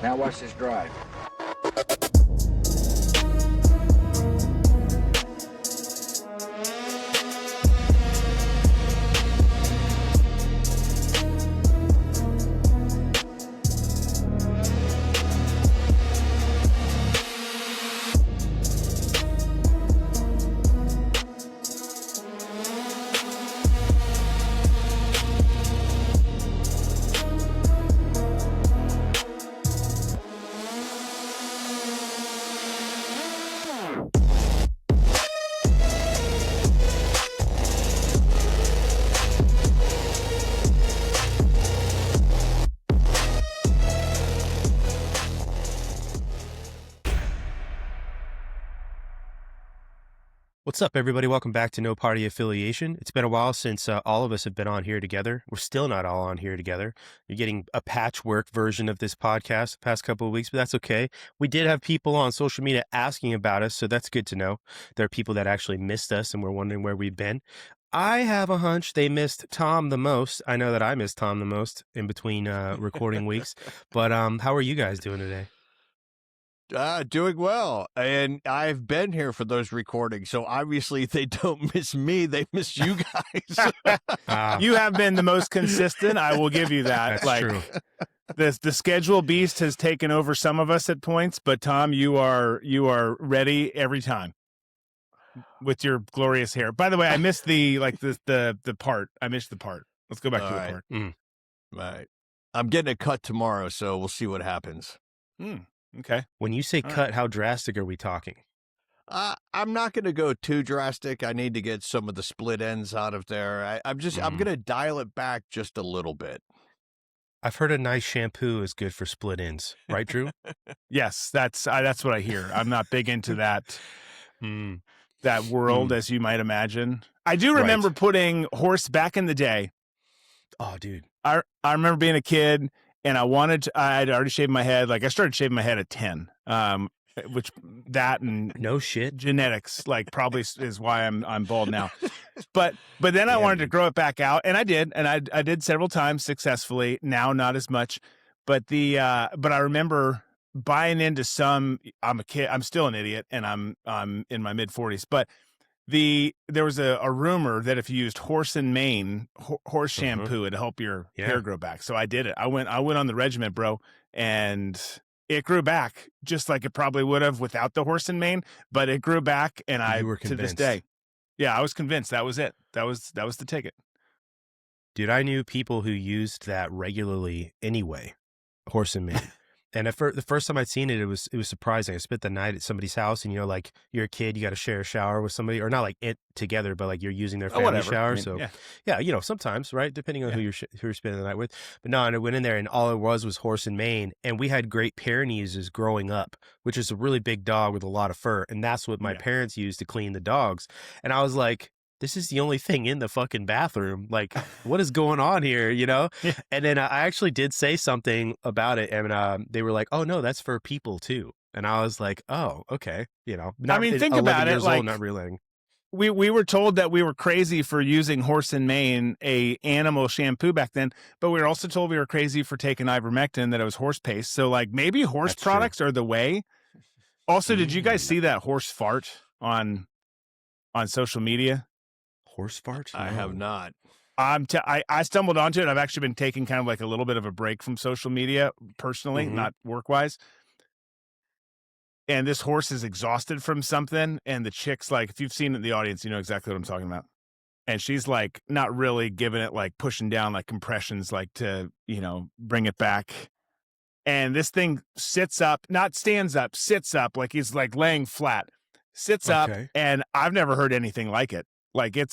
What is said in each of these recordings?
Now watch this drive. What's up, everybody? Welcome back to No Party Affiliation. It's been a while since all of us have been on here together. We're still not all on here together. You're getting a patchwork version of this podcast the past couple of weeks, but that's okay. We did have people on social media asking about us, so that's good to know. There are people that actually missed us and were wondering where we've been. I have a hunch they missed Tom the most. I know that I missed Tom the most in between recording weeks. But how are you guys doing today? Doing well, and I've been here for those recordings, so obviously they don't miss me, they miss you guys. You have been the most consistent, I will give you that. That's true. The schedule beast has taken over some of us at points, but Tom, you are ready every time with your glorious hair. By the way, I missed the part. I missed the part. Let's go back to the part. Right. I'm getting a cut tomorrow, so we'll see what happens. Okay. When you say cut, how drastic are we talking? I'm not going to go too drastic. I need to get some of the split ends out of there. I'm going to dial it back just a little bit. I've heard a nice shampoo is good for split ends, right, Drew? Yes, that's what I hear. I'm not big into that that world, as you might imagine. I do remember putting horse back in the day. Oh, dude. I remember being a kid. And I'd already shaved my head. Like I started shaving my head at 10, which that and no shit genetics, like probably is why I'm bald now. But then I wanted to grow it back out, and I did, and I did several times successfully. Now not as much, but I remember buying into some. I'm a kid. I'm still an idiot, and I'm in my mid 40s, but. There was a rumor that if you used horse and Maine horse shampoo, it'd help your hair grow back. So I did it. I went on the regiment, bro, and it grew back just like it probably would have without the horse and Maine. But it grew back, and you were to this day, I was convinced that was it. That was the ticket. Dude, I knew people who used that regularly anyway, horse and Maine. And the first time I'd seen it, it was surprising. I spent the night at somebody's house, and like you're a kid, you got to share a shower with somebody, or not like it together, but like you're using their family shower. Sometimes, right, depending on who you're spending the night with. But no, and I went in there, and all it was horse and Maine, and we had Great Pyrenees growing up, which is a really big dog with a lot of fur, and that's what my parents used to clean the dogs. And I was like, this is the only thing in the fucking bathroom. Like, what is going on here, Yeah. And then I actually did say something about it, and they were like, oh, no, that's for people, too. And I was like, oh, okay. Think about it. Like, not realizing. We were told that we were crazy for using horse and Maine, a animal shampoo back then, but we were also told we were crazy for taking ivermectin, that it was horse paste. So, like, maybe horse products are the way. Also, did you guys see that horse fart on social media? Horse fart? I have not. I stumbled onto it. I've actually been taking kind of like a little bit of a break from social media personally, not work-wise. And this horse is exhausted from something, and the chick's like, if you've seen it in the audience, you know exactly what I'm talking about. And she's like not really giving it, like pushing down like compressions, like to, bring it back. And this thing sits up, not stands up, sits up, like he's like laying flat, sits up, and I've never heard anything like it. Like it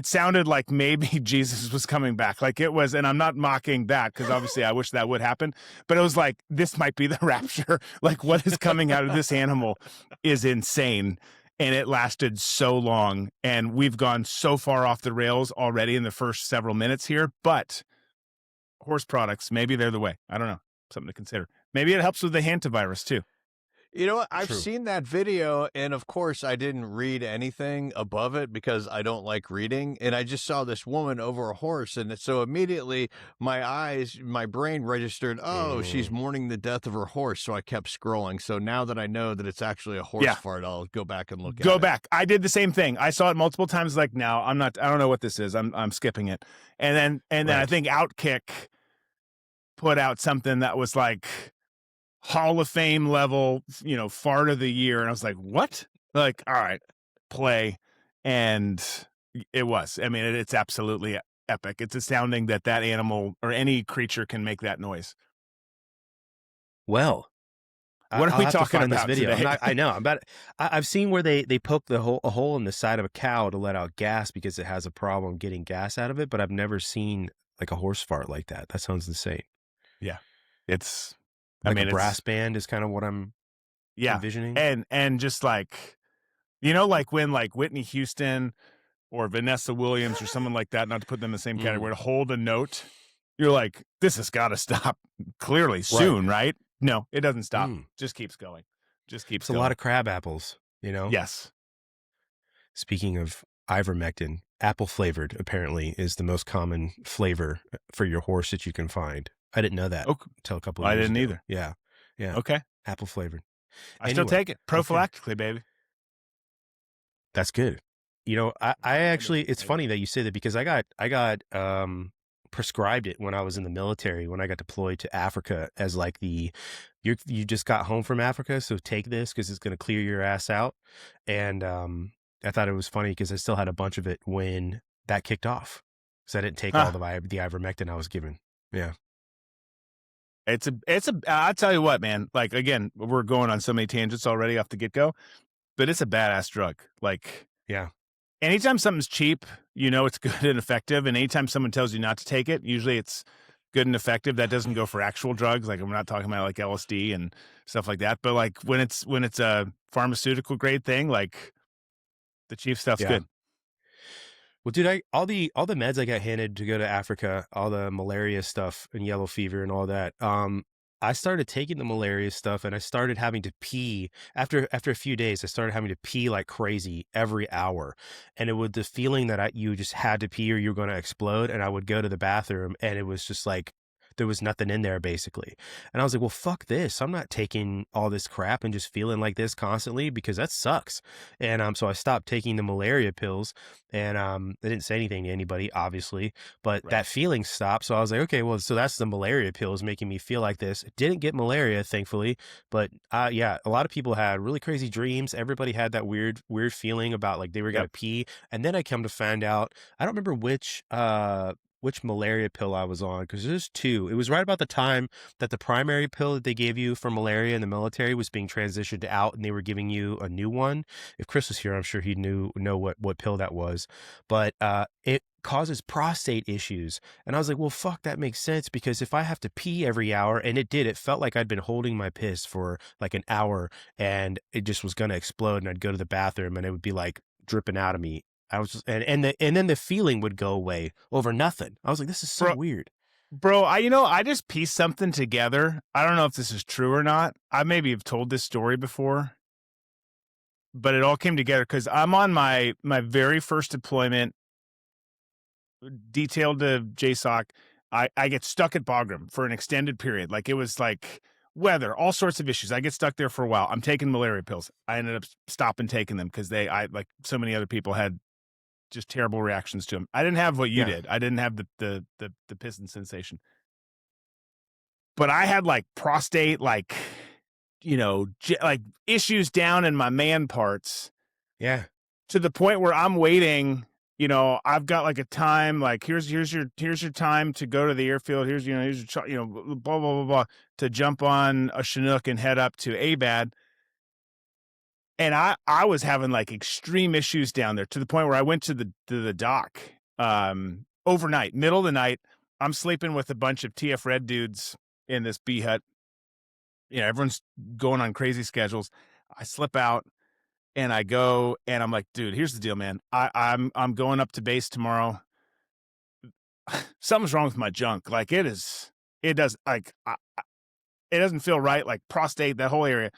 sounded like maybe Jesus was coming back. Like it was, and I'm not mocking that because obviously I wish that would happen, but it was like, this might be the rapture. Like what is coming out of this animal is insane. And it lasted so long, and we've gone so far off the rails already in the first several minutes here, but horse products, maybe they're the way. I don't know. Something to consider. Maybe it helps with the hantavirus too. You know what? I've True. seen that video, and of course, I didn't read anything above it because I don't like reading. And I just saw this woman over a horse, and so immediately my brain registered, oh, she's Mm. mourning the death of her horse. So I kept scrolling. So now that I know that it's actually a horse Yeah. fart, I'll go back and look Go at back. I did the same thing. I saw it multiple times. Like, no, I don't know what this is. I'm skipping it. And then I Right. think Outkick put out something that was like Hall of Fame level, fart of the year. And I was like, what? Like, all right, play. And it was. I mean, it's absolutely epic. It's astounding that animal or any creature can make that noise. Well, What are I'll we have to talking find this about video. today? I know. I've seen where they poke a hole in the side of a cow to let out gas because it has a problem getting gas out of it, but I've never seen like a horse fart like that. That sounds insane. Yeah. It's Like a brass band is kind of what I'm envisioning. And just like, like when like Whitney Houston or Vanessa Williams or someone like that, not to put them in the same category, to hold a note, you're like, this has got to stop clearly soon, right? No, it doesn't stop. Just keeps going. Just keeps going. It's a lot of crab apples, Yes. Speaking of ivermectin, apple flavored apparently is the most common flavor for your horse that you can find. I didn't know that until a couple of years ago. I didn't either. Yeah. Yeah. Okay. Apple flavored. I still take it prophylactically, baby. That's good. I actually, it's funny that you say that because I got prescribed it when I was in the military, when I got deployed to Africa as like you just got home from Africa. So take this because it's going to clear your ass out. And I thought it was funny because I still had a bunch of it when that kicked off. So I didn't take all the ivermectin I was given. Yeah. I'll tell you what, man, like, again, we're going on so many tangents already off the get go, but it's a badass drug. Like, yeah. Anytime something's cheap, it's good and effective. And anytime someone tells you not to take it, usually it's good and effective. That doesn't go for actual drugs. Like, I'm not talking about like LSD and stuff like that. But like when it's a pharmaceutical grade thing, like the cheap stuff's good. Well, dude, all the meds I got handed to go to Africa, all the malaria stuff and yellow fever and all that. I started taking the malaria stuff and I started having to pee after a few days. I started having to pee like crazy every hour. And it was the feeling that you just had to pee or you were going to explode. And I would go to the bathroom and it was just like, there was nothing in there basically. And I was like, well, fuck this. I'm not taking all this crap and just feeling like this constantly because that sucks. And so I stopped taking the malaria pills and I didn't say anything to anybody, obviously, but that feeling stopped. So I was like, okay, well, so that's the malaria pills making me feel like this. Didn't get malaria, thankfully, but yeah, a lot of people had really crazy dreams. Everybody had that weird feeling about like they were going to pee. And then I come to find out, I don't remember which malaria pill I was on because there's two. It was right about the time that the primary pill that they gave you for malaria in the military was being transitioned out and they were giving you a new one. If Chris was here, I'm sure he'd know what pill that was. But it causes prostate issues. And I was like, well, fuck, that makes sense because if I have to pee every hour, and it felt like I'd been holding my piss for like an hour and it just was going to explode and I'd go to the bathroom and it would be like dripping out of me. I was just, and then the feeling would go away over nothing. I was like, this is so weird. Bro, I just pieced something together. I don't know if this is true or not. I maybe have told this story before, but it all came together because I'm on my very first deployment, detailed to JSOC. I get stuck at Bagram for an extended period. Like, it was like weather, all sorts of issues. I get stuck there for a while. I'm taking malaria pills. I ended up stopping taking them because I like so many other people had just terrible reactions to them. I didn't have what you did. I didn't have the piston sensation, but I had like prostate, like, like issues down in my man parts. Yeah. To the point where I'm waiting, I've got like a time, like here's your time to go to the airfield. Here's your, blah, blah, blah, blah, to jump on a Chinook and head up to ABAD. And I was having like extreme issues down there to the point where I went to the dock overnight, middle of the night. I'm sleeping with a bunch of TF Red dudes in this B hut. Everyone's going on crazy schedules. I slip out and I go and I'm like, dude, here's the deal, man. I'm going up to base tomorrow. Something's wrong with my junk. Like it doesn't feel right. Like prostate, that whole area.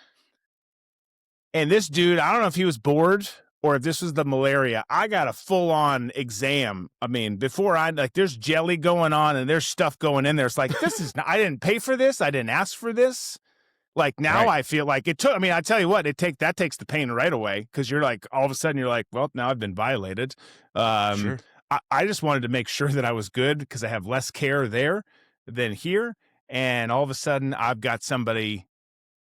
And this dude, I don't know if he was bored or if this was the malaria. I got a full-on exam. I mean, before there's jelly going on and there's stuff going in there. It's like, this is, I didn't pay for this. I didn't ask for this. Like now Right. I feel like it took, I mean, I tell you what, that takes the pain right away. Cause you're like, all of a sudden you're like, well, now I've been violated. Sure. I just wanted to make sure that I was good because I have less care there than here. And all of a sudden I've got somebody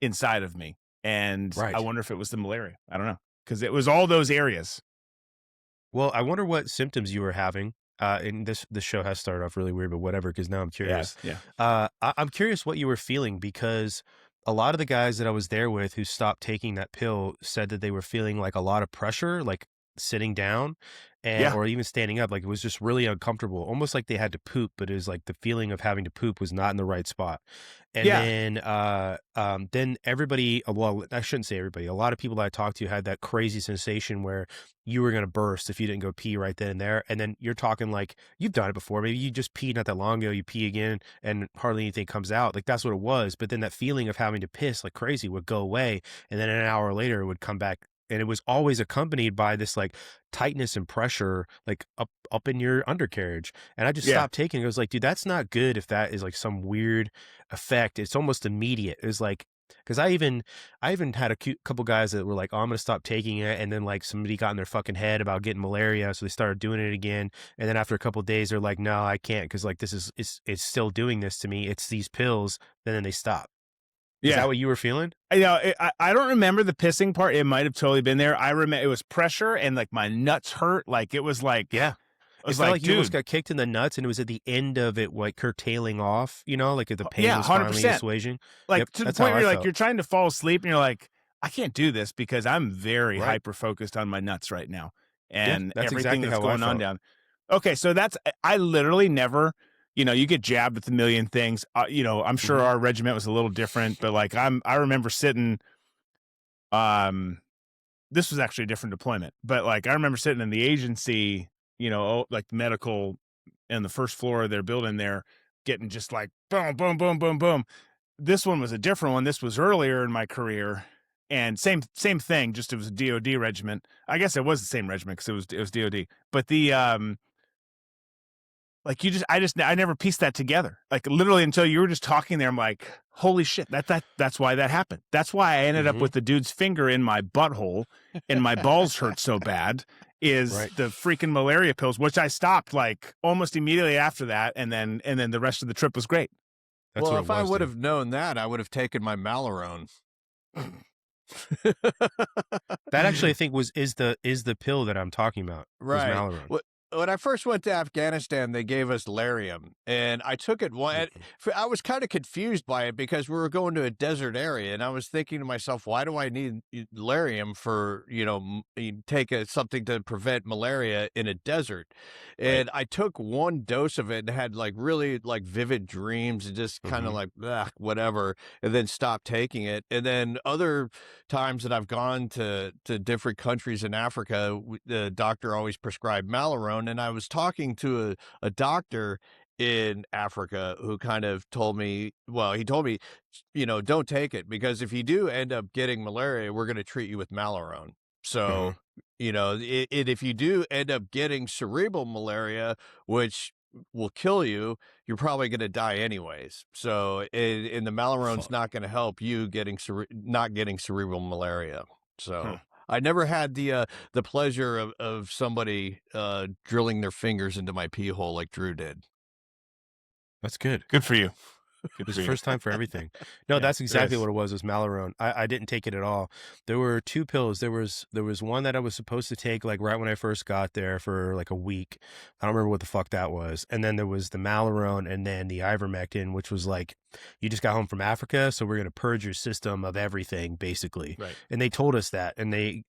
inside of me. And Right. I wonder if it was the malaria. I don't know. Because it was all those areas. Well, I wonder what symptoms you were having. And this show has started off really weird, but whatever, because now I'm curious. Yeah. I'm curious what you were feeling, because a lot of the guys that I was there with who stopped taking that pill said that they were feeling like a lot of pressure, like sitting down or even standing up. Like it was just really uncomfortable, almost like they had to poop, but it was like the feeling of having to poop was not in the right spot. And then everybody, well, I shouldn't say everybody, a lot of people that I talked to had that crazy sensation where you were going to burst if you didn't go pee right then and there. And then you're talking like you've done it before. Maybe you just peed not that long ago, you pee again and hardly anything comes out. Like that's what it was. But then that feeling of having to piss like crazy would go away. And then an hour later it would come back. And it was always accompanied by this like tightness and pressure, like up in your undercarriage. And I just stopped taking it. I was like, dude, that's not good. If that is like some weird effect, it's almost immediate. It was like, because I even had a couple guys that were like, oh, I'm gonna stop taking it, and then like somebody got in their fucking head about getting malaria, so they started doing it again. And then after a couple of days, they're like, no, I can't, because like this is it's still doing this to me. It's these pills. And then they stop. Is that what you were feeling? I don't remember the pissing part. It might have totally been there. I remember it was pressure and like my nuts hurt. Like it was like, it was felt like you almost got kicked in the nuts, and it was at the end of it, like curtailing off, you know, like if the pain was finally 100%. assuaging. Like to the point where you're like, you're trying to fall asleep and you're like, I can't do this because I'm very hyper focused on my nuts right now. And that's everything exactly that's how I going on felt. down. Okay. So I literally never, you get jabbed with a million things. I'm sure our regiment was a little different, but like I remember sitting, this was actually a different deployment, but like I remember sitting in the agency, like medical in the first floor of their building there, getting just like boom, boom, boom, boom, boom. This one was a different one. This was earlier in my career, and same thing. Just it was a DoD regiment. I guess it was the same regiment because it was DoD. But the like I never pieced that together. Like literally until you were just talking there, I'm like, holy shit, that's why that happened. That's why I ended up with the dude's finger in my butthole and my balls hurt so bad. Is the freaking malaria pills, which I stopped like almost immediately after that, and then the rest of the trip was great. That's well, what if it I was, would dude. have known that, I would have taken my Malarone. That actually, I think, is the pill that I'm talking about. Right. Was Malaron. When I first went to Afghanistan, they gave us Larium, and I took it. I was kind of confused by it because we were going to a desert area, and I was thinking to myself, why do I need Larium for, take something to prevent malaria in a desert? And I took one dose of it and had like really like vivid dreams and just kind of like, whatever, and then stopped taking it. And then other times that I've gone to different countries in Africa, the doctor always prescribed Malarone. And I was talking to a doctor in Africa who kind of told me, don't take it, because if you do end up getting malaria, we're going to treat you with Malarone. So, if you do end up getting cerebral malaria, which will kill you, you're probably going to die anyways. So, and the Malarone's not going to help you not getting cerebral malaria. So. I never had the pleasure of somebody drilling their fingers into my pee hole like Drew did. That's good. Good for you. It was the first time for everything. No, that's exactly what it was Malarone. I didn't take it at all. There were two pills. There was one that I was supposed to take like right when I first got there for like a week. I don't remember what the fuck that was. And then there was the Malarone and then the ivermectin, which was like, you just got home from Africa, so we're going to purge your system of everything, basically. Right. And they told us that. And they,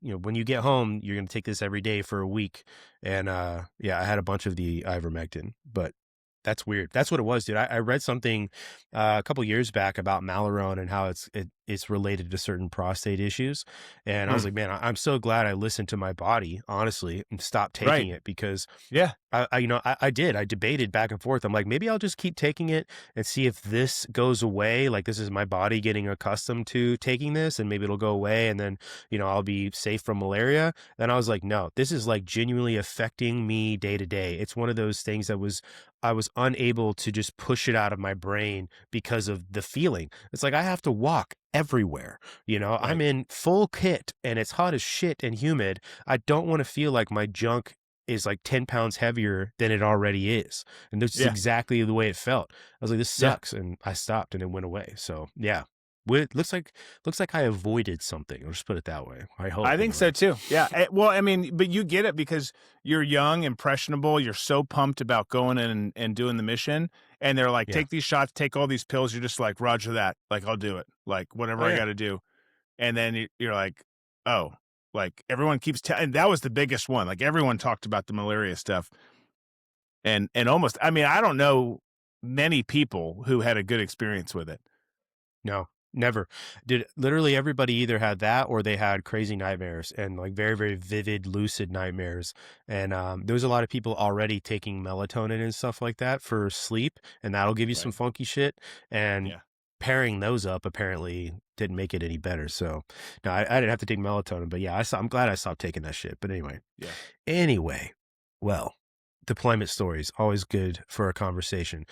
when you get home, you're going to take this every day for a week. And I had a bunch of the ivermectin, but that's weird. That's what it was, dude. I read something a couple years back about Malarone and how it it's related to certain prostate issues. And I was like, man, I'm so glad I listened to my body, honestly, and stopped taking it, because Yeah. I debated back and forth. I'm like, maybe I'll just keep taking it and see if this goes away. Like, this is my body getting accustomed to taking this, and maybe it'll go away, and then, I'll be safe from malaria. Then I was like, no, this is like genuinely affecting me day to day. It's one of those things that I was unable to just push it out of my brain because of the feeling. It's like I have to walk everywhere. I'm in full kit and it's hot as shit and humid. I don't want to feel like my junk is like 10 pounds heavier than it already is. And this is exactly the way it felt. I was like, this sucks. And I stopped and it went away. So yeah. It looks like I avoided something. I'll just put it that way. I hope. I think so too. Yeah. Well, I mean, but you get it because you're young, impressionable. You're so pumped about going in and doing the mission. And they're like, take these shots, take all these pills. You're just like, Roger that. Like, I'll do it. Like, whatever I got to do. And then you're like, oh, like everyone keeps and that was the biggest one. Like everyone talked about the malaria stuff. And almost, I mean, I don't know many people who had a good experience with it. No. Never. Literally everybody either had that or they had crazy nightmares, and like very, very vivid, lucid nightmares. And there was a lot of people already taking melatonin and stuff like that for sleep, and that'll give you some funky shit. And pairing those up apparently didn't make it any better. So no, I didn't have to take melatonin, but yeah, I'm glad I stopped taking that shit. But anyway. Yeah. Anyway, well, deployment stories, always good for a conversation.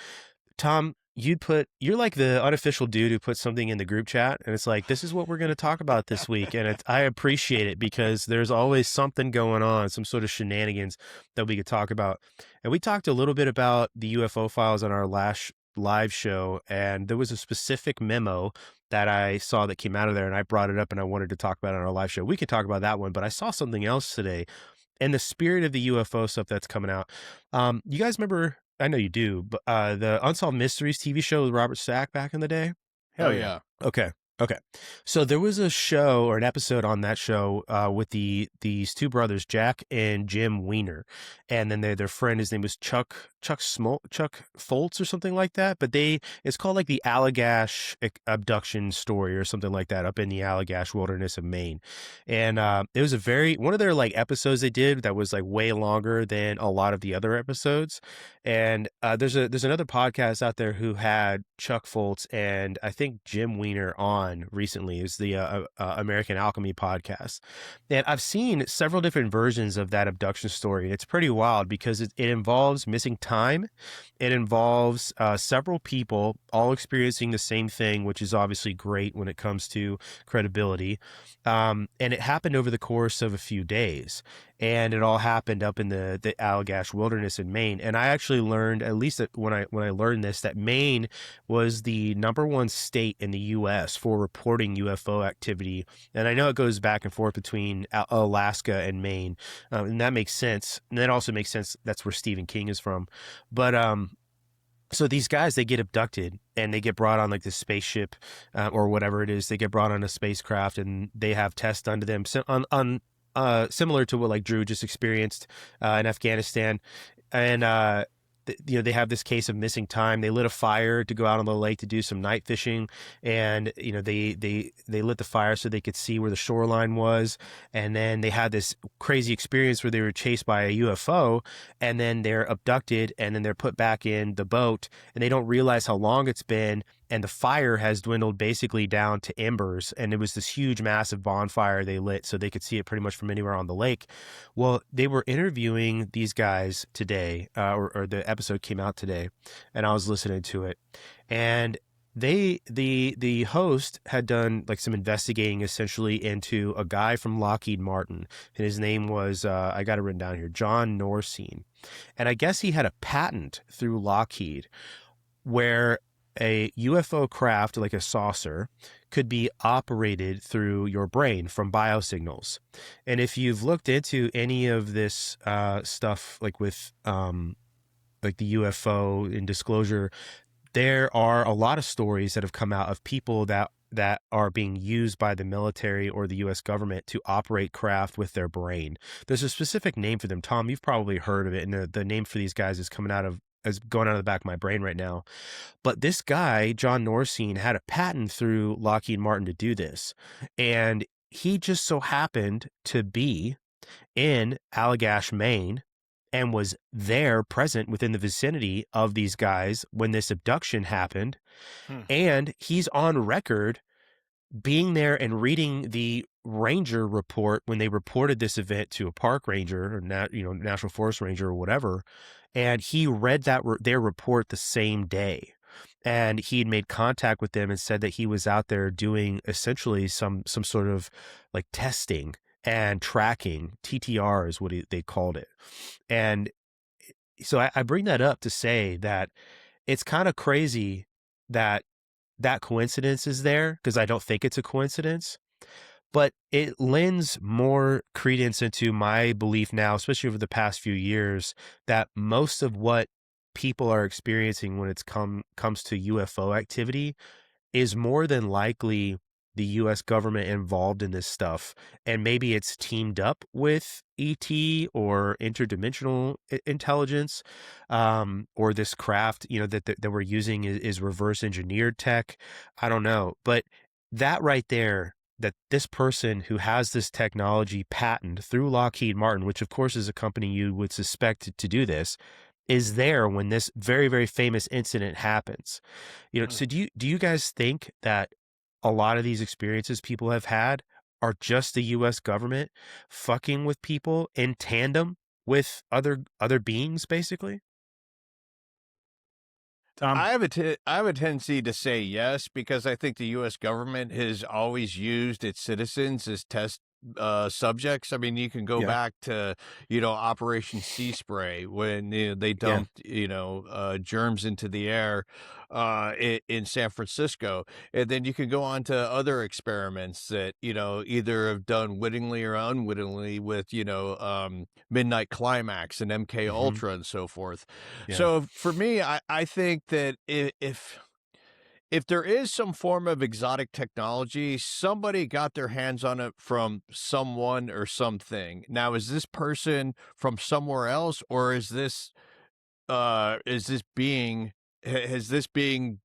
Tom, you're like the unofficial dude who puts something in the group chat and it's like, this is what we're going to talk about this week. And I appreciate it because there's always something going on, some sort of shenanigans that we could talk about. And we talked a little bit about the UFO files on our last live show. And there was a specific memo that I saw that came out of there, and I brought it up and I wanted to talk about it on our live show. We could talk about that one, but I saw something else today in the spirit of the UFO stuff that's coming out. You guys remember, I know you do, but the Unsolved Mysteries TV show with Robert Stack back in the day? Hell yeah. Okay. So there was a show or an episode on that show with these two brothers, Jack and Jim Weiner, and then their friend, his name was Chuck Foltz or something like that. But it's called like the Allagash abduction story or something like that up in the Allagash wilderness of Maine. And it was one of their like episodes they did that was like way longer than a lot of the other episodes. And there's another podcast out there who had Chuck Foltz and I think Jim Weiner on recently. Is the American Alchemy podcast, and I've seen several different versions of that abduction story. It's pretty wild because it involves missing time. It involves several people all experiencing the same thing, which is obviously great when it comes to credibility. And it happened over the course of a few days. And it all happened up in the Allagash wilderness in Maine. And I actually learned, at least when I learned this, that Maine was the #1 state in the U.S. for reporting UFO activity. And I know it goes back and forth between Alaska and Maine, and that makes sense. And that also makes sense. That's where Stephen King is from. But so these guys, they get abducted and they get brought on like this spaceship or whatever it is. They get brought on a spacecraft and they have tests done to them similar to what like Drew just experienced in Afghanistan. And they have this case of missing time. They lit a fire to go out on the lake to do some night fishing, and they lit the fire so they could see where the shoreline was. And then they had this crazy experience where they were chased by a UFO, and then they're abducted, and then they're put back in the boat, and they don't realize how long it's been. And the fire has dwindled basically down to embers. And it was this huge, massive bonfire they lit so they could see it pretty much from anywhere on the lake. Well, they were interviewing these guys today, or the episode came out today, and I was listening to it. And the host had done like some investigating essentially into a guy from Lockheed Martin. And his name was, I got it written down here, John Norcine. And I guess he had a patent through Lockheed where a UFO craft, like a saucer, could be operated through your brain from biosignals. And if you've looked into any of this stuff, like with like the UFO in disclosure, there are a lot of stories that have come out of people that are being used by the military or the U.S. government to operate craft with their brain. There's a specific name for them. Tom, you've probably heard of it, and the name for these guys is coming out of is going out of the back of my brain right now. But this guy, John Norcine, had a patent through Lockheed Martin to do this. And he just so happened to be in Allagash, Maine, and was there present within the vicinity of these guys when this abduction happened. And he's on record being there and reading the ranger report when they reported this event to a park ranger or national forest ranger or whatever. And he read their report the same day. And he'd made contact with them and said that he was out there doing essentially some sort of like testing and tracking. TTR is what they called it. And so I bring that up to say that it's kind of crazy that coincidence is there, because I don't think it's a coincidence, but it lends more credence into my belief now, especially over the past few years, that most of what people are experiencing when it comes to UFO activity is more than likely the U.S. government involved in this stuff. And maybe it's teamed up with ET or interdimensional intelligence, or this craft, that we're using is reverse engineered tech. I don't know. But that right there, that this person who has this technology patent through Lockheed Martin, which of course is a company you would suspect to do this, is there when this very, very famous incident happens. So do you guys think that a lot of these experiences people have had are just the U.S. government fucking with people in tandem with other beings, basically? Tom? I have a tendency to say yes, because I think the U.S. government has always used its citizens as test subjects. I mean, you can go back to, Operation Sea Spray, when they dumped, germs into the air in San Francisco. And then you can go on to other experiments that, either have done wittingly or unwittingly with, Midnight Climax and MK Ultra and so forth. Yeah. So for me, I think that if there is some form of exotic technology, somebody got their hands on it from someone or something. Now, is this person from somewhere else, or has this being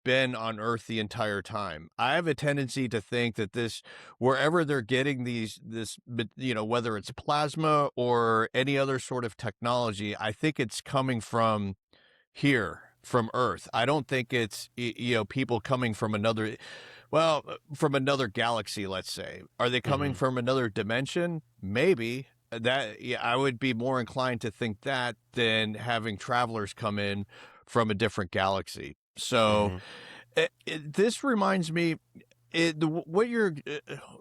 been on Earth the entire time? I have a tendency to think that wherever they're getting whether it's plasma or any other sort of technology, I think it's coming from here, from Earth. I don't think it's people coming from another galaxy, let's say. Are they coming from another dimension? Maybe. I would be more inclined to think that than having travelers come in from a different galaxy. So this reminds me, what you're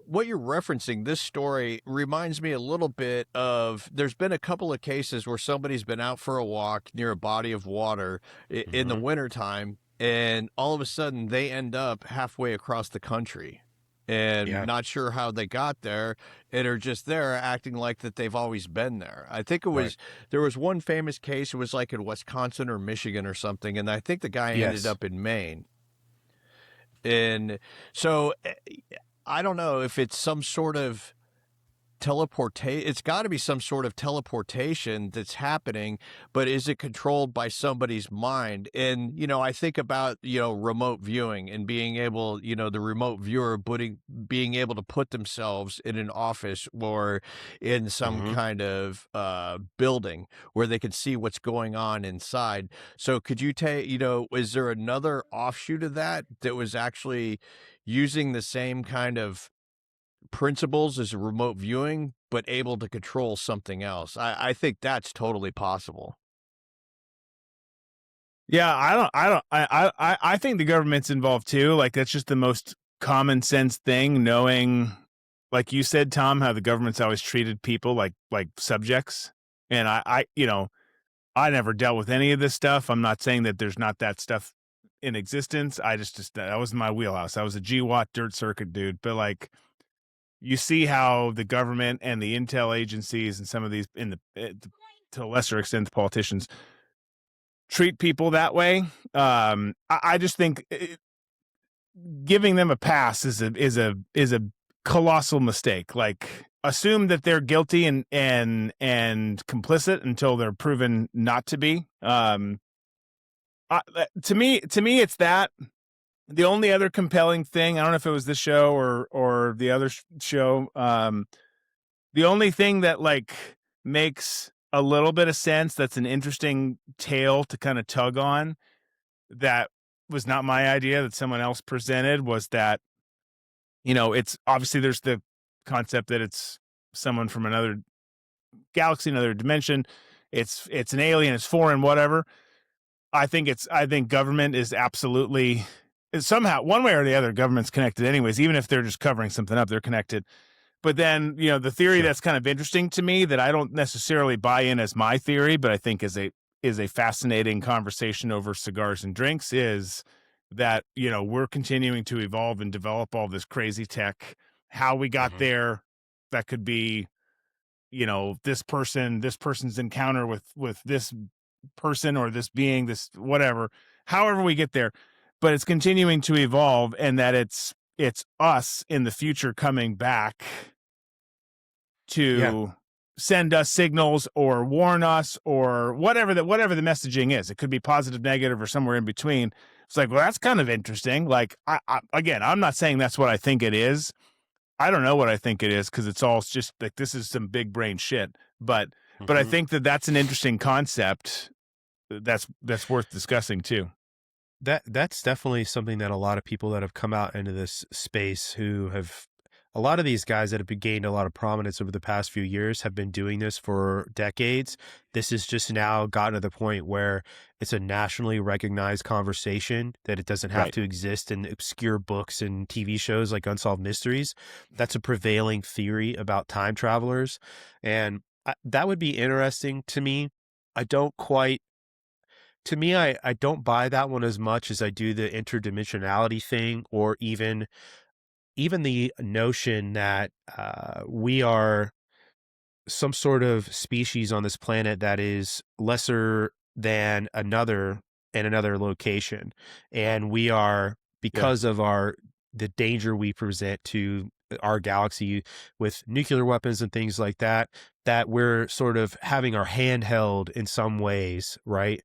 referencing, this story reminds me a little bit of, there's been a couple of cases where somebody's been out for a walk near a body of water in the wintertime, and all of a sudden they end up halfway across the country and not sure how they got there, and are just there acting like that they've always been there. I think it was, there was one famous case, it was like in Wisconsin or Michigan or something, and I think the guy ended up in Maine. And so I don't know if it's some sort of teleportation. It's got to be some sort of teleportation that's happening, but is it controlled by somebody's mind? And, I think about, remote viewing and being able, the remote viewer being able to put themselves in an office or in some kind of building where they can see what's going on inside. So could you take, is there another offshoot of that was actually using the same kind of principles as a remote viewing, but able to control something else? I think that's totally possible. Yeah, I think the government's involved too. Like, that's just the most common sense thing, knowing, like you said, Tom, how the government's always treated people like subjects. And I never dealt with any of this stuff. I'm not saying that there's not that stuff in existence. I just that was my wheelhouse. I was a GWAT dirt circuit dude. But like, you see how the government and the intel agencies and some of these, to a lesser extent, the politicians, treat people that way. I just think giving them a pass is a colossal mistake. Like, assume that they're guilty and complicit until they're proven not to be. To me, it's that. The only other compelling thing, I don't know if it was this show or the other show, the only thing that like makes a little bit of sense, that's an interesting tale to kind of tug on, that was not my idea, that someone else presented, was that, it's obviously, there's the concept that it's someone from another galaxy, another dimension. It's an alien, it's foreign, whatever. I think government is absolutely, somehow, one way or the other, government's connected anyways. Even if they're just covering something up, they're connected. But then, the theory Sure. that's kind of interesting to me, that I don't necessarily buy in as my theory, but I think is a fascinating conversation over cigars and drinks, is that, we're continuing to evolve and develop all this crazy tech. How we got there, that could be, this person's encounter with this person or this being, this whatever, however we get there. But it's continuing to evolve, and that it's us in the future coming back to send us signals or warn us or whatever the messaging is. It could be positive, negative, or somewhere in between. It's like, well, that's kind of interesting. Like, again, I'm not saying that's what I think it is. I don't know what I think it is, because it's all just like, this is some big brain shit. But I think that that's an interesting concept that's worth discussing too. That's definitely something that a lot of people that have come out into this space, who have, a lot of these guys that have gained a lot of prominence over the past few years, have been doing this for decades. This has just now gotten to the point where it's a nationally recognized conversation, that it doesn't have to exist in obscure books and TV shows like Unsolved Mysteries. That's a prevailing theory about time travelers. And that would be interesting to me. I don't buy that one as much as I do the interdimensionality thing, or even the notion that we are some sort of species on this planet that is lesser than another in another location. And we are, because of the danger we present to our galaxy with nuclear weapons and things like that, that we're sort of having our hand held in some ways, right?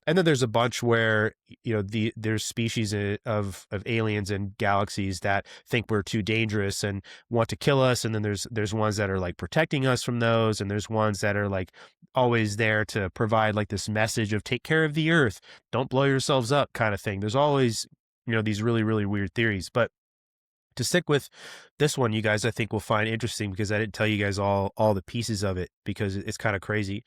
And then there's a bunch where, there's species of aliens and galaxies that think we're too dangerous and want to kill us. And then there's ones that are like protecting us from those. And there's ones that are like always there to provide like this message of take care of the earth, don't blow yourselves up kind of thing. There's always, these really, really weird theories. But to stick with this one, you guys, I think will find interesting, because I didn't tell you guys all the pieces of it, because it's kind of crazy.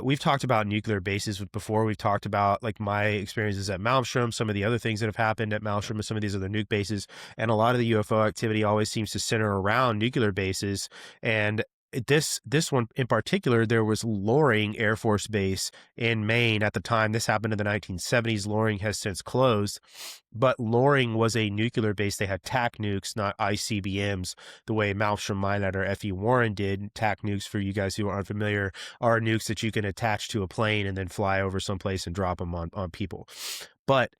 We've talked about nuclear bases before. We've talked about like my experiences at Malmstrom, some of the other things that have happened at Malmstrom and some of these other nuke bases. And a lot of the UFO activity always seems to center around nuclear bases. And this one in particular, there was Loring Air Force Base in Maine at the time. This happened in the 1970s. Loring has since closed, but Loring was a nuclear base. They had TAC nukes, not ICBMs, the way Malmstrom Mine at our F.E. Warren did. TAC nukes, for you guys who aren't familiar, are nukes that you can attach to a plane and then fly over someplace and drop them on people. But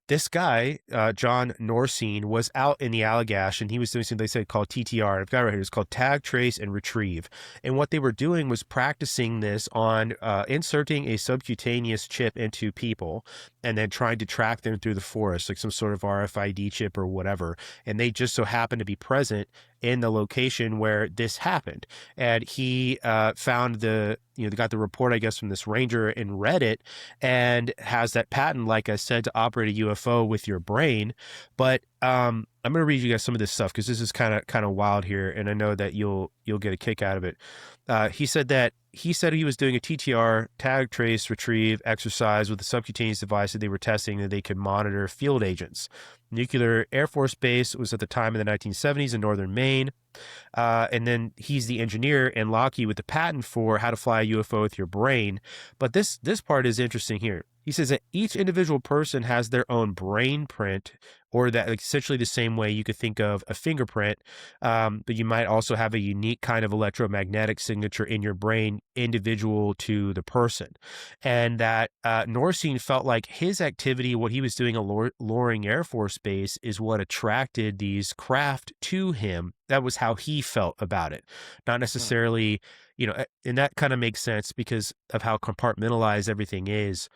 this guy, John Norcine, was out in the Allagash, and he was doing something they said called TTR. I've got it right here. It's called Tag, Trace, and Retrieve. And what they were doing was practicing this on inserting a subcutaneous chip into people and then trying to track them through the forest, like some sort of RFID chip or whatever. And they just so happened to be present in the location where this happened. And he found got the report, I guess, from this ranger and read it, and has that patent, like I said, to operate a UFO with your brain. But I'm going to read you guys some of this stuff, because this is kind of wild here, and I know that you'll get a kick out of it. He said he was doing a TTR, tag, trace, retrieve exercise with a subcutaneous device that they were testing, that they could monitor field agents. Nuclear Air Force Base was at the time in the 1970s in northern Maine. And then he's the engineer and Lockheed with the patent for how to fly a UFO with your brain. But this part is interesting here. He says that each individual person has their own brain print, or that essentially the same way you could think of a fingerprint, but you might also have a unique kind of electromagnetic signature in your brain, individual to the person. And that Norcine felt like his activity, what he was doing at Loring Air Force Base, is what attracted these craft to him. That was how he felt about it. Not necessarily, and that kind of makes sense because of how compartmentalized everything is.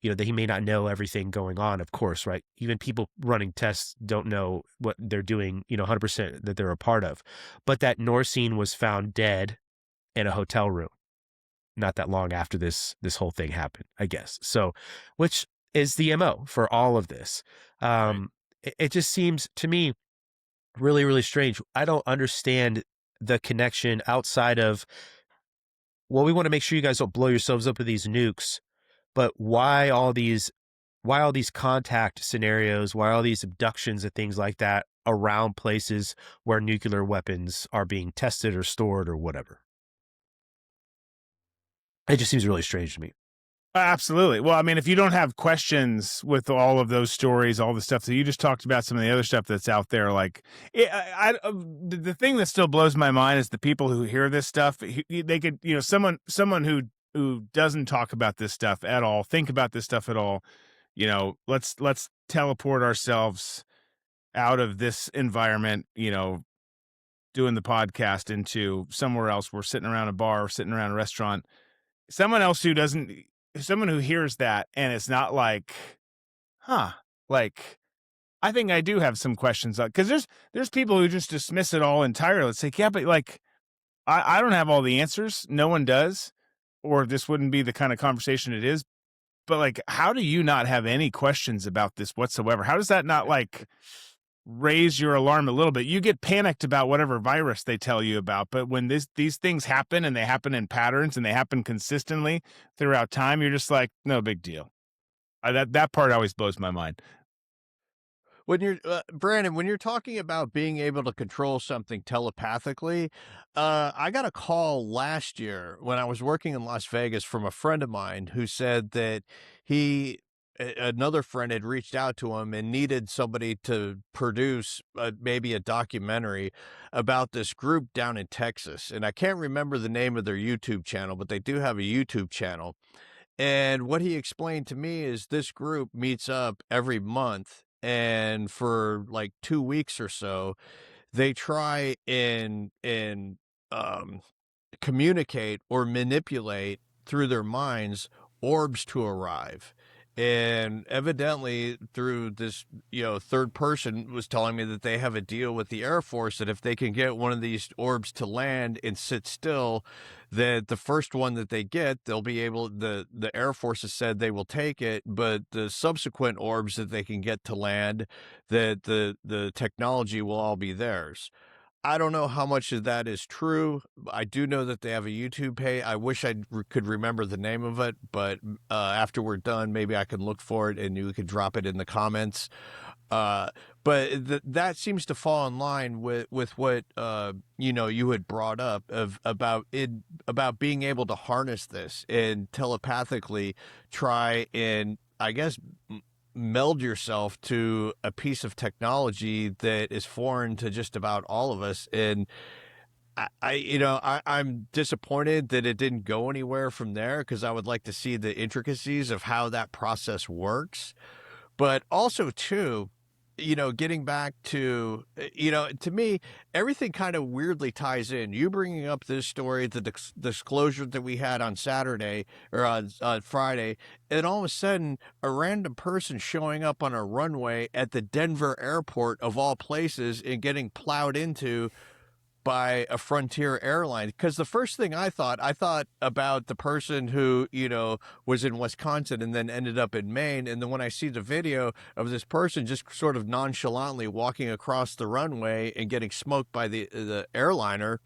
that he may not know everything going on, of course, right? Even people running tests don't know what they're doing, 100% that they're a part of. But that Norcine was found dead in a hotel room not that long after this whole thing happened, I guess. So, which is the MO for all of this. It just seems to me really, really strange. I don't understand the connection outside of, well, we want to make sure you guys don't blow yourselves up with these nukes, but why all these contact scenarios, why all these abductions and things like that around places where nuclear weapons are being tested or stored or whatever? It just seems really strange to me. Absolutely. Well, I mean, if you don't have questions with all of those stories, all the stuff that you just talked about, some of the other stuff that's out there, like the thing that still blows my mind is the people who hear this stuff. They could, someone who doesn't talk about this stuff at all, think about this stuff at all. Let's teleport ourselves out of this environment, doing the podcast into somewhere else. We're sitting around a bar, sitting around a restaurant. Someone else someone who hears that and it's not like, like, I think I do have some questions, because there's people who just dismiss it all entirely. It's like, yeah, but like, I don't have all the answers. No one does, or this wouldn't be the kind of conversation it is. But like, how do you not have any questions about this whatsoever? How does that not like raise your alarm a little bit? You get panicked about whatever virus they tell you about, but when these things happen and they happen in patterns and they happen consistently throughout time, you're just like, no big deal. That part always blows my mind. When you're Brandon, when you're talking about being able to control something telepathically, I got a call last year when I was working in Las Vegas from a friend of mine who said that another friend had reached out to him and needed somebody to produce maybe a documentary about this group down in Texas. And I can't remember the name of their YouTube channel, but they do have a YouTube channel. And what he explained to me is this group meets up every month, and for like 2 weeks or so, they try and communicate or manipulate through their minds orbs to arrive. And evidently through this, third person was telling me that they have a deal with the Air Force that if they can get one of these orbs to land and sit still, that the first one that they get, they'll be able, the Air Force has said they will take it, but the subsequent orbs that they can get to land, that the technology will all be theirs. I don't know how much of that is true. I do know that they have a YouTube page. I wish I could remember the name of it, but after we're done, maybe I can look for it and you could drop it in the comments. But that seems to fall in line with what you had brought up about being able to harness this and telepathically try and, I guess, meld yourself to a piece of technology that is foreign to just about all of us. And I'm disappointed that it didn't go anywhere from there, because I would like to see the intricacies of how that process works. But also too, getting back to, to me, everything kind of weirdly ties in. You bringing up this story, the disclosure that we had on Saturday or on Friday, and all of a sudden, a random person showing up on a runway at the Denver airport of all places and getting plowed into by a Frontier airline. Because the first thing I thought about the person who, was in Wisconsin and then ended up in Maine. And then when I see the video of this person just sort of nonchalantly walking across the runway and getting smoked by the airliner,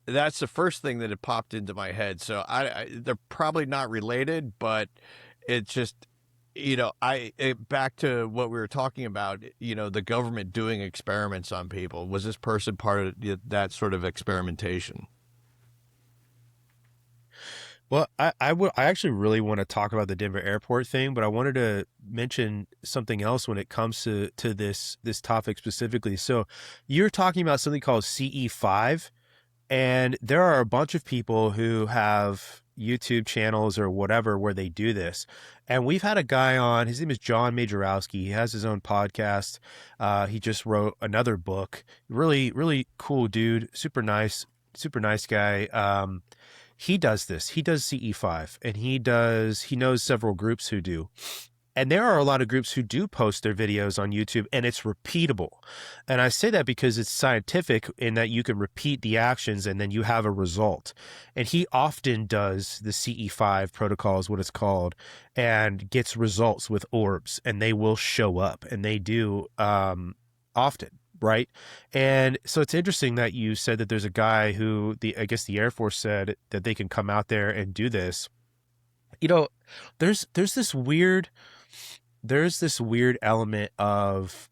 that's the first thing that had popped into my head. So they're probably not related, but it's just, back to what we were talking about, the government doing experiments on people. Was this person part of that sort of experimentation? Well, I actually really want to talk about the Denver airport thing, but I wanted to mention something else when it comes to this topic specifically. So you're talking about something called CE5, and there are a bunch of people who have YouTube channels or whatever where they do this. And we've had a guy on, his name is John Majorowski. He has his own podcast. He just wrote another book. Really, really cool dude. Super nice guy. he does this. He does CE5, and he knows several groups who do. And there are a lot of groups who do post their videos on YouTube, and it's repeatable. And I say that because it's scientific in that you can repeat the actions and then you have a result. And he often does the CE5 protocol is what it's called, and gets results with orbs, and they will show up, and they do often. Right. And so it's interesting that you said that there's a guy who I guess the Air Force said that they can come out there and do this. You know, there's this weird element of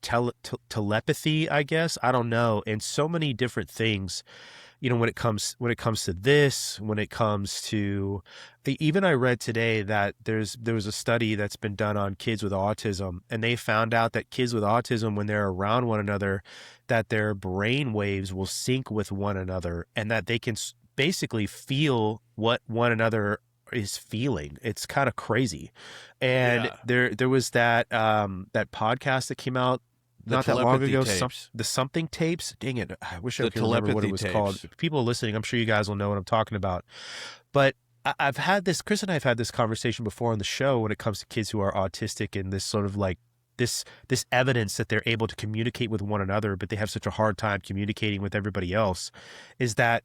telepathy, I guess. I don't know. And so many different things, you know, when it comes to this, when it comes to even I read today that there was a study that's been done on kids with autism, and they found out that kids with autism, when they're around one another, that their brain waves will sync with one another, and that they can basically feel what one another is feeling. It's kind of crazy. And there was that podcast that came out not that long ago, the something tapes. Dang it, I wish I could remember what it was called. People listening, I'm sure you guys will know what I'm talking about. But I've had this, Chris and I have had this conversation before on the show when it comes to kids who are autistic, and this sort of like this evidence that they're able to communicate with one another, but they have such a hard time communicating with everybody else, is that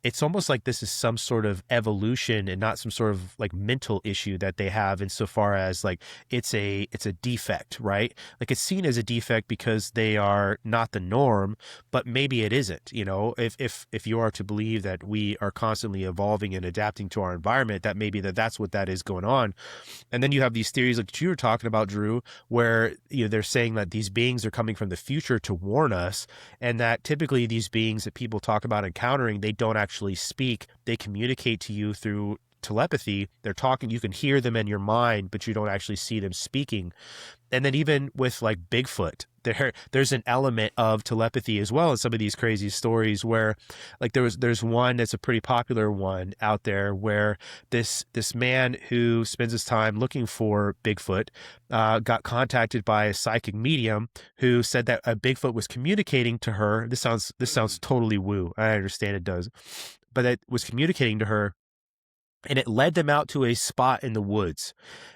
it's almost like this is some sort of evolution and not some sort of like mental issue that they have, insofar as like it's a defect, right? Like it's seen as a defect because they are not the norm, but maybe it isn't. You know, if you are to believe that we are constantly evolving and adapting to our environment, that maybe that's what that is going on. And then you have these theories like you were talking about, Drew, where they're saying that these beings are coming from the future to warn us, and that typically these beings that people talk about encountering, they don't actually speak. They communicate to you through telepathy. They're talking, you can hear them in your mind, but you don't actually see them speaking. And then even with like Bigfoot, there's an element of telepathy as well in some of these crazy stories, where like there's one that's a pretty popular one out there where this man who spends his time looking for Bigfoot got contacted by a psychic medium who said that a Bigfoot was communicating to her. This sounds totally woo. I understand it does, but it was communicating to her, and it led them out to a spot in the woods,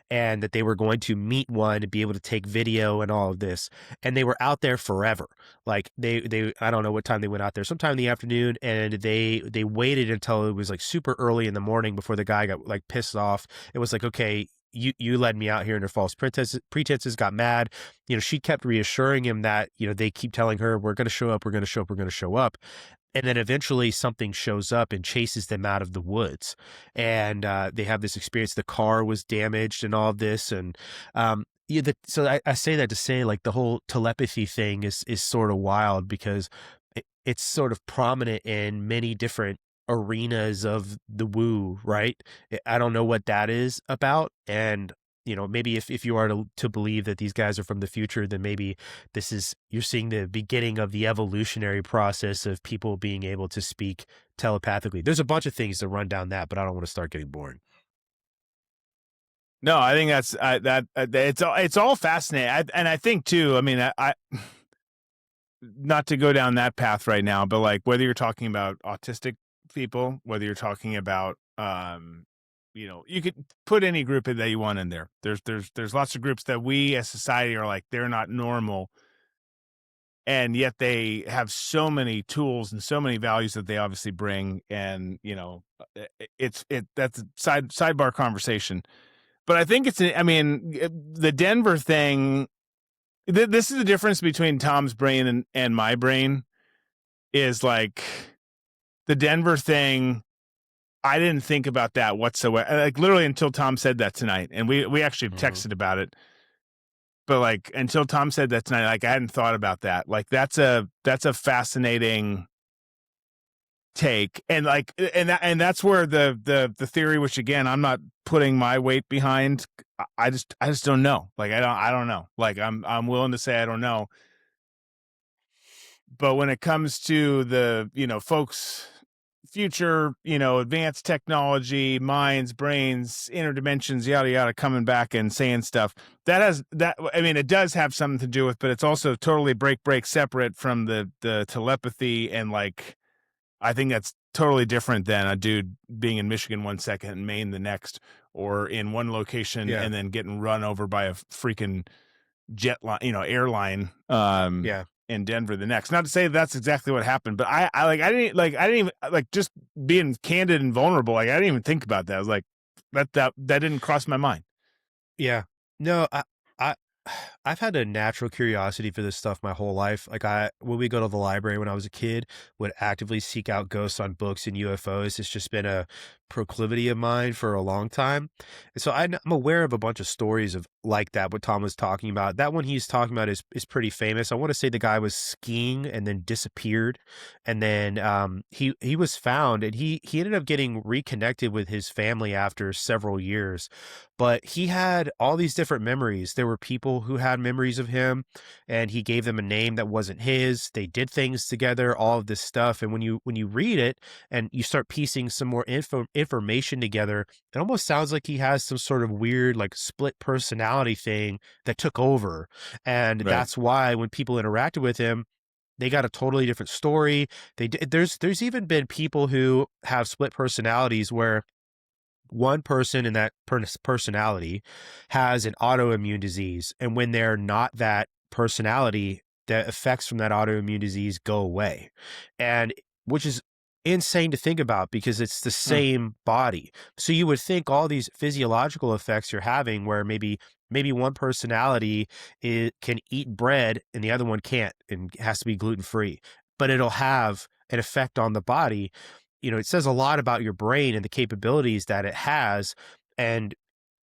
and that they were going to meet one and be able to take video and all of this. And they were out there forever. Like they I don't know what time they went out there, sometime in the afternoon, and they waited until it was like super early in the morning before the guy got like pissed off. It was like, okay, you led me out here under false pretenses, got mad. She kept reassuring him that, they keep telling her, we're going to show up, we're going to show up, we're going to show up. And then eventually something shows up and chases them out of the woods. And they have this experience. The car was damaged and all of this. And so I say that to say, like, the whole telepathy thing is sort of wild, because it's sort of prominent in many different arenas of the woo, right? I don't know what that is about. And maybe if you are to believe that these guys are from the future, then maybe you're seeing the beginning of the evolutionary process of people being able to speak telepathically. There's a bunch of things to run down that, but I don't want to start getting boring. No, I think that's it's all fascinating. And I think too, I mean, I not to go down that path right now, but like whether you're talking about autistic people, whether you're talking about, you could put any group that you want in there. There's lots of groups that we as society are like, they're not normal. And yet they have so many tools and so many values that they obviously bring. And, that's a sidebar conversation. But I think the Denver thing, this is the difference between Tom's brain and my brain, is like the Denver thing. I didn't think about that whatsoever, like literally until Tom said that tonight. And we actually texted about it. But like until Tom said that tonight, like I hadn't thought about that. Like that's a fascinating take. And like and that's where the theory, which again, I'm not putting my weight behind. I just don't know. Like I don't know. Like I'm willing to say I don't know. But when it comes to the, folks, future, advanced technology, minds, brains, interdimensions, yada, yada, coming back and saying stuff it does have something to do with, but it's also totally break separate from the telepathy and like I think that's totally different than a dude being in Michigan one second and Maine the next, or in one location Yeah. and then getting run over by a freaking jet line, airline, Yeah. in Denver the next. Not to say that's exactly what happened, but I didn't even just being candid and vulnerable. Like, I didn't even think about that. I was like, that didn't cross my mind. Yeah. No, I I've had a natural curiosity for this stuff my whole life. Like when we go to the library when I was a kid, would actively seek out ghosts on books and UFOs. It's just been a proclivity of mine for a long time. And so I'm aware of a bunch of stories of like that, what Tom was talking about. That one he's talking about is pretty famous. I want to say the guy was skiing and then disappeared. And then he was found, and he ended up getting reconnected with his family after several years. But he had all these different memories. There were people who had memories of him, and he gave them a name that wasn't his. They did things together, all of this stuff. And when you read it and you start piecing some more information together, it almost sounds like he has some sort of weird like split personality thing that took over. And Right. that's why when people interacted with him, they got a totally different story. There's even been people who have split personalities where one person in that personality has an autoimmune disease, and when they're not that personality, the effects from that autoimmune disease go away, and which is insane to think about because it's the same body. So you would think all these physiological effects you're having, where maybe one personality can eat bread and the other one can't and has to be gluten free, but it'll have an effect on the body. It says a lot about your brain and the capabilities that it has, and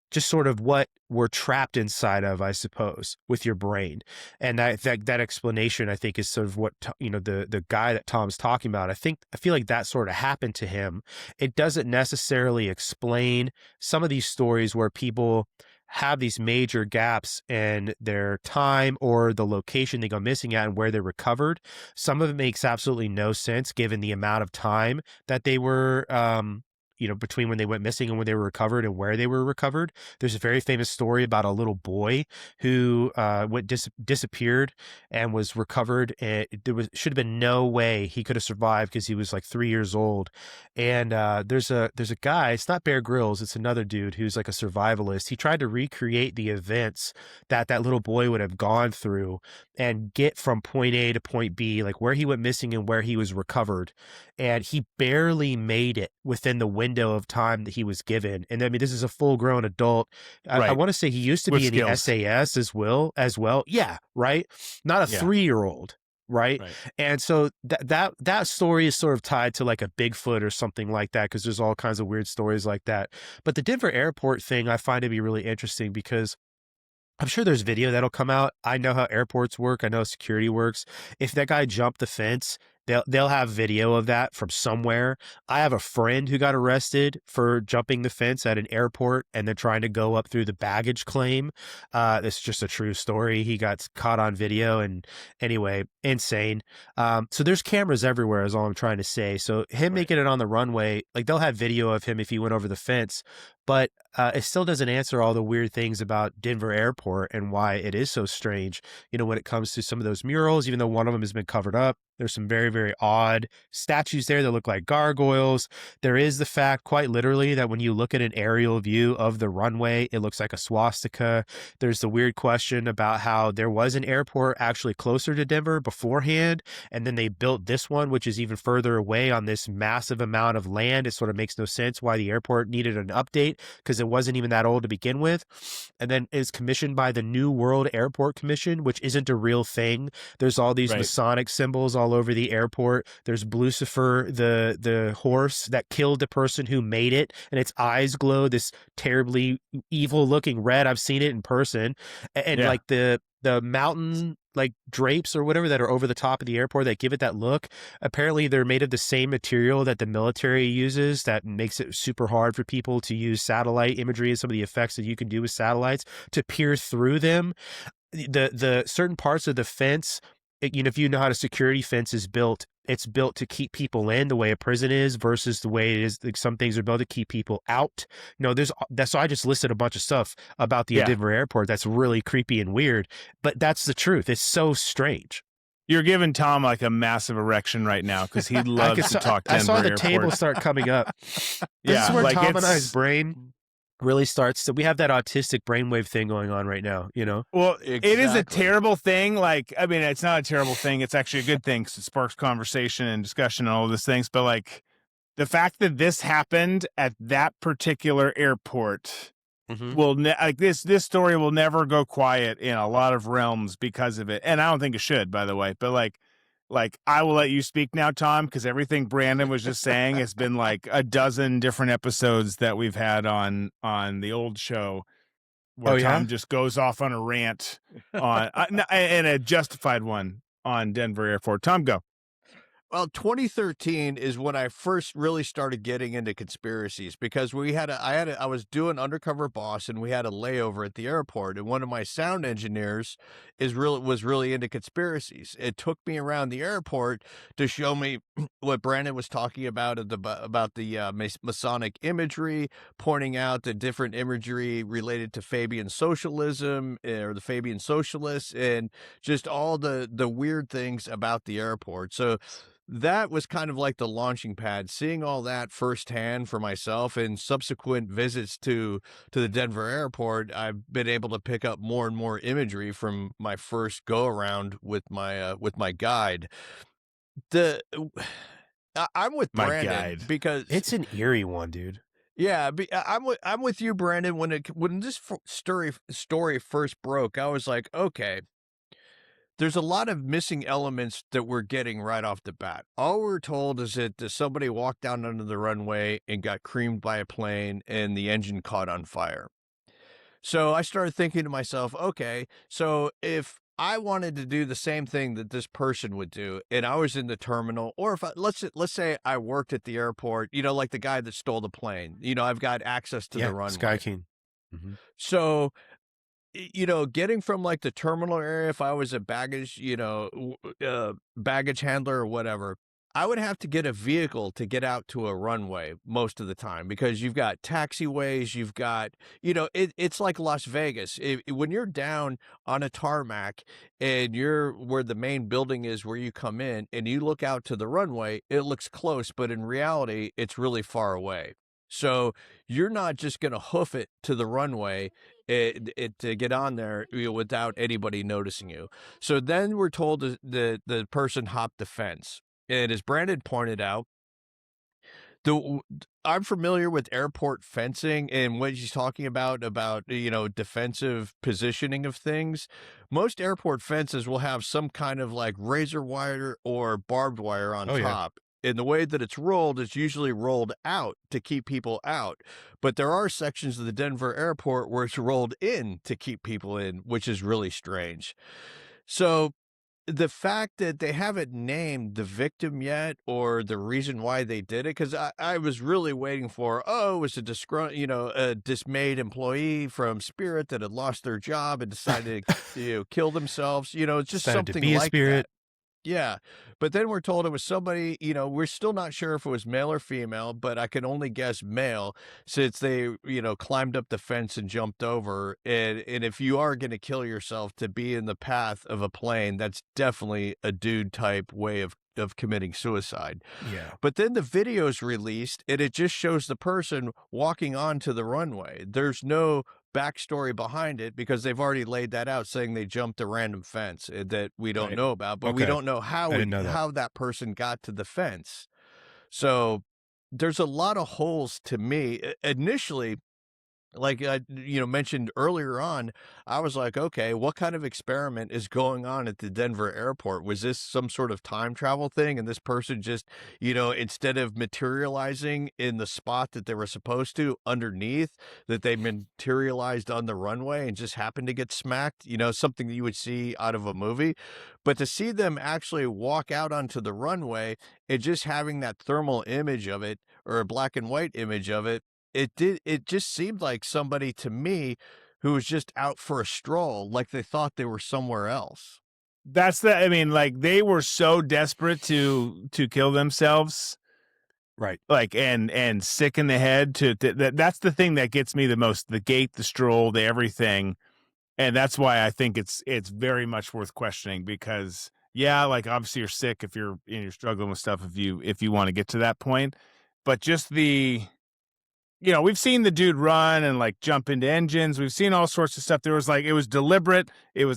just sort of what we're trapped inside of, I suppose, with your brain. And that explanation, I think, is sort of what, the guy that Tom's talking about. I feel like that sort of happened to him. It doesn't necessarily explain some of these stories where people have these major gaps in their time or the location they go missing at and where they're recovered. Some of it makes absolutely no sense given the amount of time that they were, between when they went missing and when they were recovered and where they were recovered. There's a very famous story about a little boy who disappeared and was recovered. And should have been no way he could have survived because he was like 3 years old. And there's a guy, it's not Bear Grylls, it's another dude who's like a survivalist. He tried to recreate the events that little boy would have gone through and get from point A to point B, like where he went missing and where he was recovered. And he barely made it within the window of time that he was given. And I mean, this is a full grown adult. I Right. want to say he used to With be in the skills. SAS as well. Yeah. Right. Not a Yeah. 3-year-old. Right? Right. And so that story is sort of tied to like a Bigfoot or something like that, because there's all kinds of weird stories like that. But the Denver airport thing I find to be really interesting because I'm sure there's video that'll come out. I know how airports work. I know how security works. If that guy jumped the fence, they'll have video of that from somewhere. I have a friend who got arrested for jumping the fence at an airport and then trying to go up through the baggage claim. It's just a true story. He got caught on video, and anyway, insane. So there's cameras everywhere is all I'm trying to say. So him making it on the runway, like they'll have video of him if he went over the fence, but it still doesn't answer all the weird things about Denver airport and why it is so strange. When it comes to some of those murals, even though one of them has been covered up, there's some very, very odd statues there that look like gargoyles. There is the fact, quite literally, that when you look at an aerial view of the runway, it looks like a swastika. There's the weird question about how there was an airport actually closer to Denver beforehand, and then they built this one, which is even further away on this massive amount of land. It sort of makes no sense why the airport needed an update, because it wasn't even that old to begin with. And then is commissioned by the New World Airport Commission, which isn't a real thing. There's all these Masonic symbols all over the airport. There's Lucifer, the horse that killed the person who made it, and its eyes glow this terribly evil looking red. I've seen it in person. And like the mountain like drapes or whatever that are over the top of the airport that give it that look, apparently they're made of the same material that the military uses that makes it super hard for people to use satellite imagery and some of the effects that you can do with satellites to peer through them. The certain parts of the fence, if you know how a security fence is built, it's built to keep people in the way a prison is versus the way it is. Like some things are built to keep people out. So I just listed a bunch of stuff about the Denver airport that's really creepy and weird, but that's the truth. It's so strange. You're giving Tom like a massive erection right now because he loves to talk I Denver saw the airport. table start coming up. This Yeah, is where like Tom and I's it's brain really starts to. We have that autistic brainwave thing going on right now, you know? well, it is a Exactly. terrible thing. Like, I mean, it's not a terrible thing. It's actually a good thing because it sparks conversation and discussion and all of these things. But like the fact that this happened at that particular airport will like this story will never go quiet in a lot of realms because of it. And I don't think it should, by the way. But like I will let you speak now, Tom, because everything Brandon was just saying has been like a dozen different episodes that we've had on the old show where Tom just goes off on a rant on and a justified one on Denver Airport. Tom, go. Well, 2013 is when I first really started getting into conspiracies because I was doing Undercover Boss and we had a layover at the airport, and one of my sound engineers was really into conspiracies. It took me around the airport to show me what Brandon was talking about the Masonic imagery, pointing out the different imagery related to Fabian socialism or the Fabian socialists, and just all the weird things about the airport. So that was kind of like the launching pad, seeing all that firsthand for myself, and subsequent visits to the Denver airport. I've been able to pick up more and more imagery from my first go around with my guide. I'm with My Brandon guide. because It's an eerie one, dude. yeah, I'm with you, Brandon. When this story first broke, I was like, okay, there's a lot of missing elements that we're getting right off the bat. All we're told is that somebody walked down under the runway and got creamed by a plane and the engine caught on fire. So I started thinking to myself, okay, so if I wanted to do the same thing that this person would do, and I was in the terminal, or if let's say I worked at the airport, like the guy that stole the plane, I've got access to the runway. Sky King. So getting from like the terminal area, if I was a baggage, baggage handler or whatever, I would have to get a vehicle to get out to a runway most of the time because you've got taxiways, you've got, it's like Las Vegas. When you're down on a tarmac and you're where the main building is where you come in and you look out to the runway, it looks close, but in reality, it's really far away. So you're not just going to hoof it to the runway to get on there without anybody noticing you. So then we're told the person hopped the fence. And as Brandon pointed out, I'm familiar with airport fencing and what he's talking about defensive positioning of things. Most airport fences will have some kind of like razor wire or barbed wire on top. And the way that it's rolled is usually rolled out to keep people out. But there are sections of the Denver airport where it's rolled in to keep people in, which is really strange. So the fact that they haven't named the victim yet or the reason why they did it, because I was really waiting for, it was a dismayed employee from Spirit that had lost their job and decided to kill themselves. It's just something like that. Yeah. But then we're told it was somebody, we're still not sure if it was male or female, but I can only guess male since they, climbed up the fence and jumped over. And if you are going to kill yourself to be in the path of a plane, that's definitely a dude type way of committing suicide. Yeah. But then the video's released and it just shows the person walking onto the runway. There's no backstory behind it because they've already laid that out, saying they jumped a random fence that we don't know about, but we don't know how that person got to the fence. So there's a lot of holes to me. Initially, like I mentioned earlier on, I was like, okay, what kind of experiment is going on at the Denver airport? Was this some sort of time travel thing? And this person just, instead of materializing in the spot that they were supposed to underneath, that they materialized on the runway and just happened to get smacked, something that you would see out of a movie. But to see them actually walk out onto the runway and just having that thermal image of it or a black and white image of it, it just seemed like somebody to me who was just out for a stroll, like they thought they were somewhere else. Like they were so desperate to kill themselves. Right. Like, and sick in the head that's the thing that gets me the most, the gait, the stroll, the everything. And that's why I think it's very much worth questioning because Yeah, like obviously you're sick if you're struggling with stuff if you want to get to that point. But just we've seen the dude run and like jump into engines. We've seen all sorts of stuff. There was like it was deliberate. It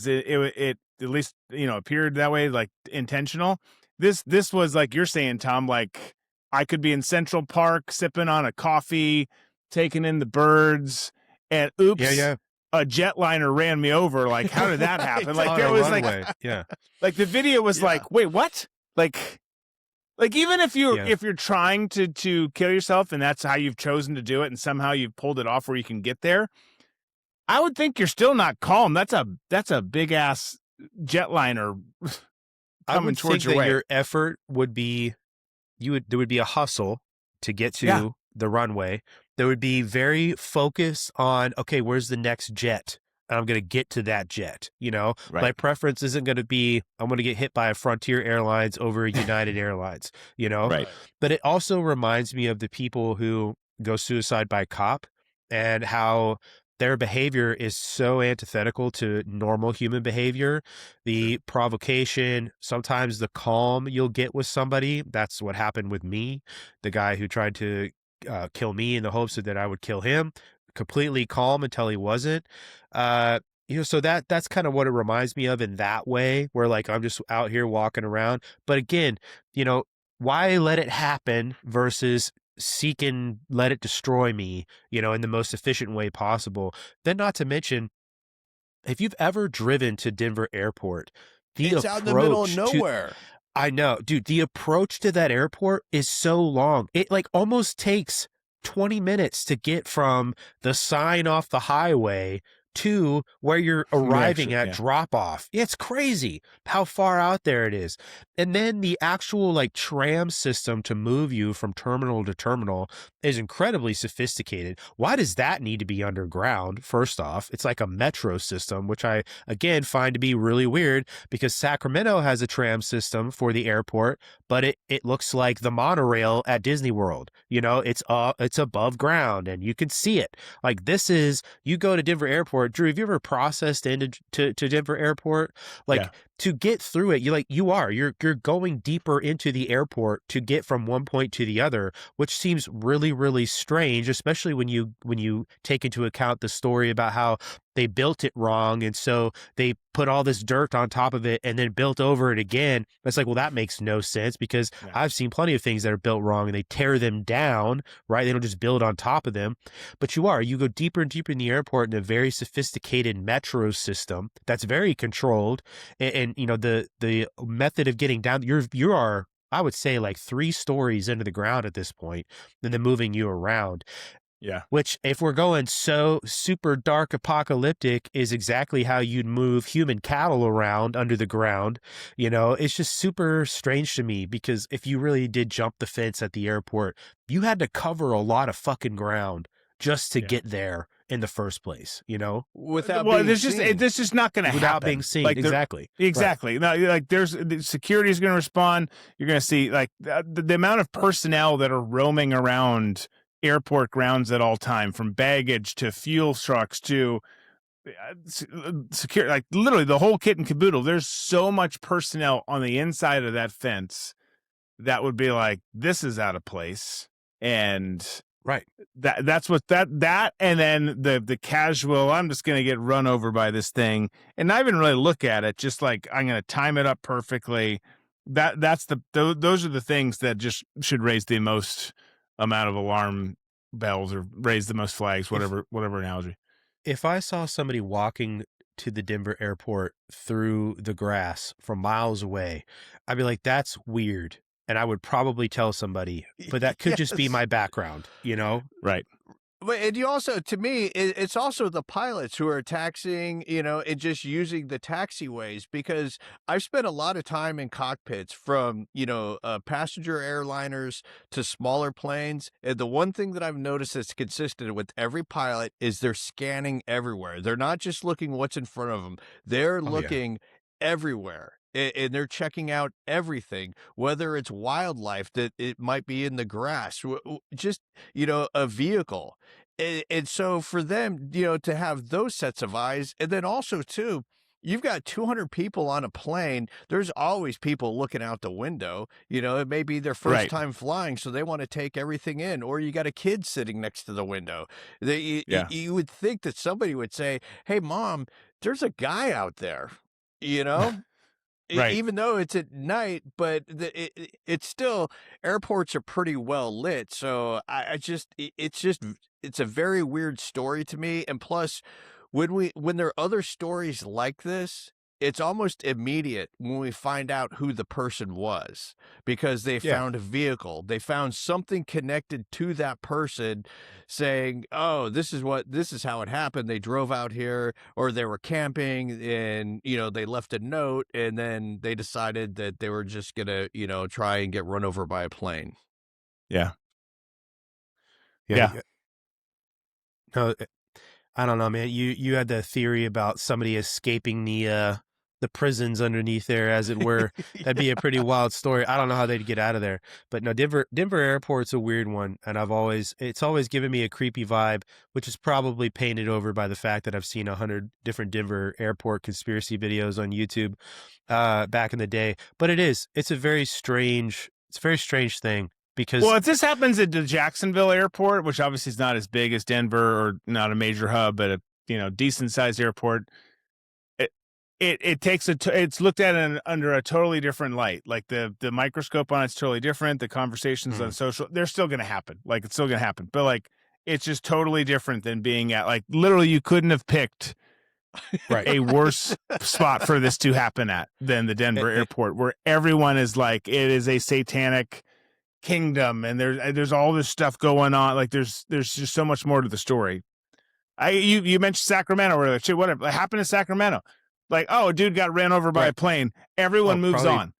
at least appeared that way, like intentional. This was like you're saying, Tom. Like I could be in Central Park sipping on a coffee, taking in the birds, and oops, Yeah. a jetliner ran me over. Like how did that happen? Like On there a was runway. Yeah. like the video was like, wait, what? Like even if you're trying to kill yourself and that's how you've chosen to do it and somehow you've pulled it off where you can get there, I would think you're still not calm. That's a big ass jetliner I coming would towards think your that way. your effort would be there would be a hustle to get to the runway. There would be very focused on, okay, where's the next jet? And I'm going to get to that jet. Right. My preference isn't going to be, I'm going to get hit by a Frontier Airlines over a United Airlines, Right. But it also reminds me of the people who go suicide by cop and how their behavior is so antithetical to normal human behavior. The provocation, sometimes the calm you'll get with somebody. That's what happened with me. The guy who tried to kill me in the hopes that I would kill him, completely calm until he wasn't. So that's kind of what it reminds me of in that way, where like I'm just out here walking around. But again, why let it happen versus seek and let it destroy me, in the most efficient way possible. Then not to mention, if you've ever driven to Denver Airport, it's out in the middle of nowhere. I know, dude, the approach to that airport is so long. It like almost takes 20 minutes to get from the sign off the highway to where you're arriving at drop off. It's crazy how far out there it is. And then the actual like tram system to move you from terminal to terminal is incredibly sophisticated. Why does that need to be underground? First off, it's like a metro system, which I again find to be really weird because Sacramento has a tram system for the airport, but it looks like the monorail at Disney World. It's above ground and you can see it. Like you go to Denver Airport. Drew, have you ever processed into Denver Airport? Like to get through it, you're going deeper into the airport to get from one point to the other, which seems really, really strange, especially when you take into account the story about how they built it wrong. And so they put all this dirt on top of it and then built over it again. It's like, well, that makes no sense because I've seen plenty of things that are built wrong and they tear them down, right? They don't just build on top of them. But you go deeper and deeper in the airport in a very sophisticated metro system that's very controlled. And the method of getting down, you are, I would say, like 3 stories into the ground at this point, and then moving you around. Yeah. Which, if we're going so super dark apocalyptic, is exactly how you'd move human cattle around under the ground. It's just super strange to me because if you really did jump the fence at the airport, you had to cover a lot of fucking ground just to get there in the first place, without being seen. It's just not going to happen. Without being seen, like, exactly. Right. No, like the security is going to respond. You're going to see like the amount of personnel that are roaming around airport grounds at all time, from baggage to fuel trucks to secure, like literally the whole kit and caboodle. There's so much personnel on the inside of that fence that would be like, this is out of place. And right, that's what that and then the casual, I'm just going to get run over by this thing and not even really look at it, just like I'm going to time it up perfectly. Those are the things that just should raise the most amount of alarm bells or raise the most flags, whatever analogy. If I saw somebody walking to the Denver airport through the grass from miles away, I'd be like, that's weird. And I would probably tell somebody, but that could just be my background, Right. But and you also, to me, it's also the pilots who are taxiing, and just using the taxiways, because I've spent a lot of time in cockpits from, passenger airliners to smaller planes. And the one thing that I've noticed that's consistent with every pilot is they're scanning everywhere. They're not just looking what's in front of them. They're looking everywhere. And they're checking out everything, whether it's wildlife that it might be in the grass, just, a vehicle. And so for them, to have those sets of eyes, and then also too, you've got 200 people on a plane. There's always people looking out the window. You know, it may be their first Right. time flying, so they want to take everything in. Or you got a kid sitting next to the window. Yeah. You would think that somebody would say, "Hey, mom, there's a guy out there." You know, Right. even though it's at night, but it's still, airports are pretty well lit. So I just, it's a very weird story to me. And plus, when there are other stories like this, it's almost immediate when we find out who the person was, because they Yeah. found a vehicle, they found something connected to that person, saying, "Oh, this is how it happened. They drove out here, or they were camping, and they left a note, and then they decided that they were just gonna try and get run over by a plane." Yeah. Yeah. Yeah. No, I don't know, man. You had the theory about somebody escaping the prisons underneath there, as it were. That'd be a pretty wild story. I don't know how they'd get out of there. But no, Denver Airport's a weird one, and it's always given me a creepy vibe, which is probably painted over by the fact that I've seen 100 different Denver Airport conspiracy videos on YouTube back in the day. But it's a very strange thing because Well, if this happens at the Jacksonville airport, which obviously is not as big as Denver or not a major hub, but a decent sized airport, it takes it's looked at under a totally different light. Like the microscope on it's totally different. The conversations on social, they're still going to happen. Like it's still going to happen, but like it's just totally different than being at, like, literally you couldn't have picked right. a worse spot for this to happen at than the Denver airport, where everyone is like, it is a satanic kingdom, and there's all this stuff going on. Like there's just so much more to the story. You mentioned Sacramento, where like, shit, whatever happened in Sacramento, like, oh, a dude got ran over by a plane, everyone moves probably on.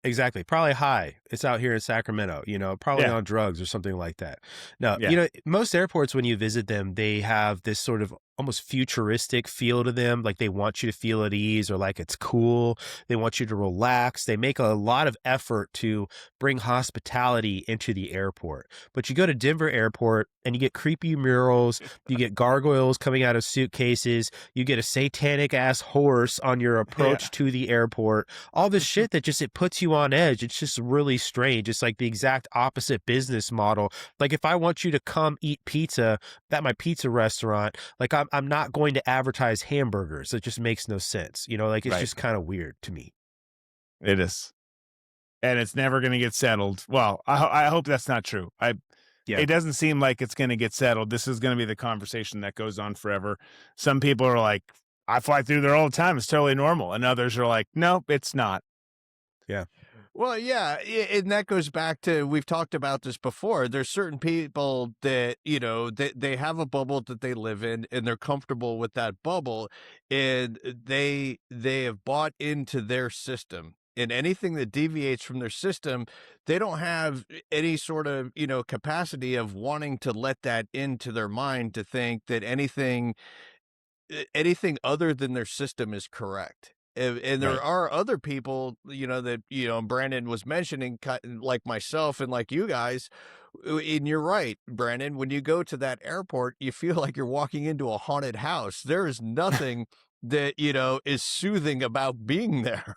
Exactly. Probably high. It's out here in Sacramento, probably Yeah. on drugs or something like that. No, Yeah. most airports, when you visit them, they have this sort of almost futuristic feel to them. Like they want you to feel at ease, or like it's cool. They want you to relax. They make a lot of effort to bring hospitality into the airport. But you go to Denver Airport and you get creepy murals, you get gargoyles coming out of suitcases, you get a satanic ass horse on your approach to the airport. All this shit that it puts you on edge. It's just really strange. It's like the exact opposite business model. Like if I want you to come eat pizza at my pizza restaurant, like I'm not going to advertise hamburgers. It just makes no sense. Like it's Right. just kind of weird to me. It is, and it's never going to get settled. Well, I hope that's not true. It doesn't seem like it's going to get settled. This is going to be the conversation that goes on forever. Some people are like, I fly through there all the time, it's totally normal, and others are like, nope, it's not. Yeah. Well, yeah, and that goes back to, we've talked about this before. There's certain people that, they have a bubble that they live in, and they're comfortable with that bubble, and they have bought into their system. And anything that deviates from their system, they don't have any sort of, capacity of wanting to let that into their mind, to think that anything other than their system is correct. And there Right. are other people, that, Brandon was mentioning, like myself and like you guys. And you're right, Brandon, when you go to that airport, you feel like you're walking into a haunted house. There is nothing that, is soothing about being there,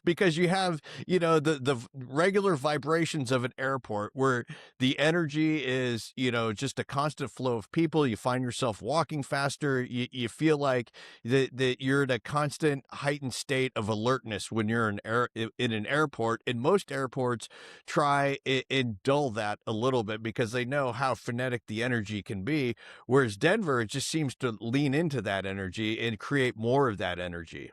because you have, the regular vibrations of an airport, where the energy is, just a constant flow of people. You find yourself walking faster. You feel like that you're in a constant heightened state of alertness when you're in an airport. And most airports try and dull that a little bit, because they know how frenetic the energy can be. Whereas Denver, it just seems to lean into that energy and create more of that energy.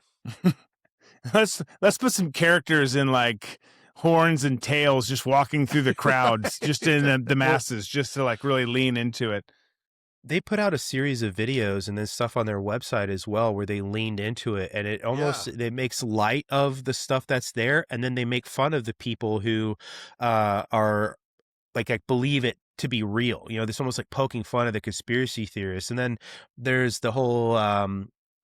Let's put some characters in, like, horns and tails, just walking through the crowds, just in the masses, just to like really lean into it. They put out a series of videos and then stuff on their website as well, where they leaned into it, and it makes light of the stuff that's there, and then they make fun of the people who are like, I believe it to be real. This almost like poking fun at the conspiracy theorists. And then there's the whole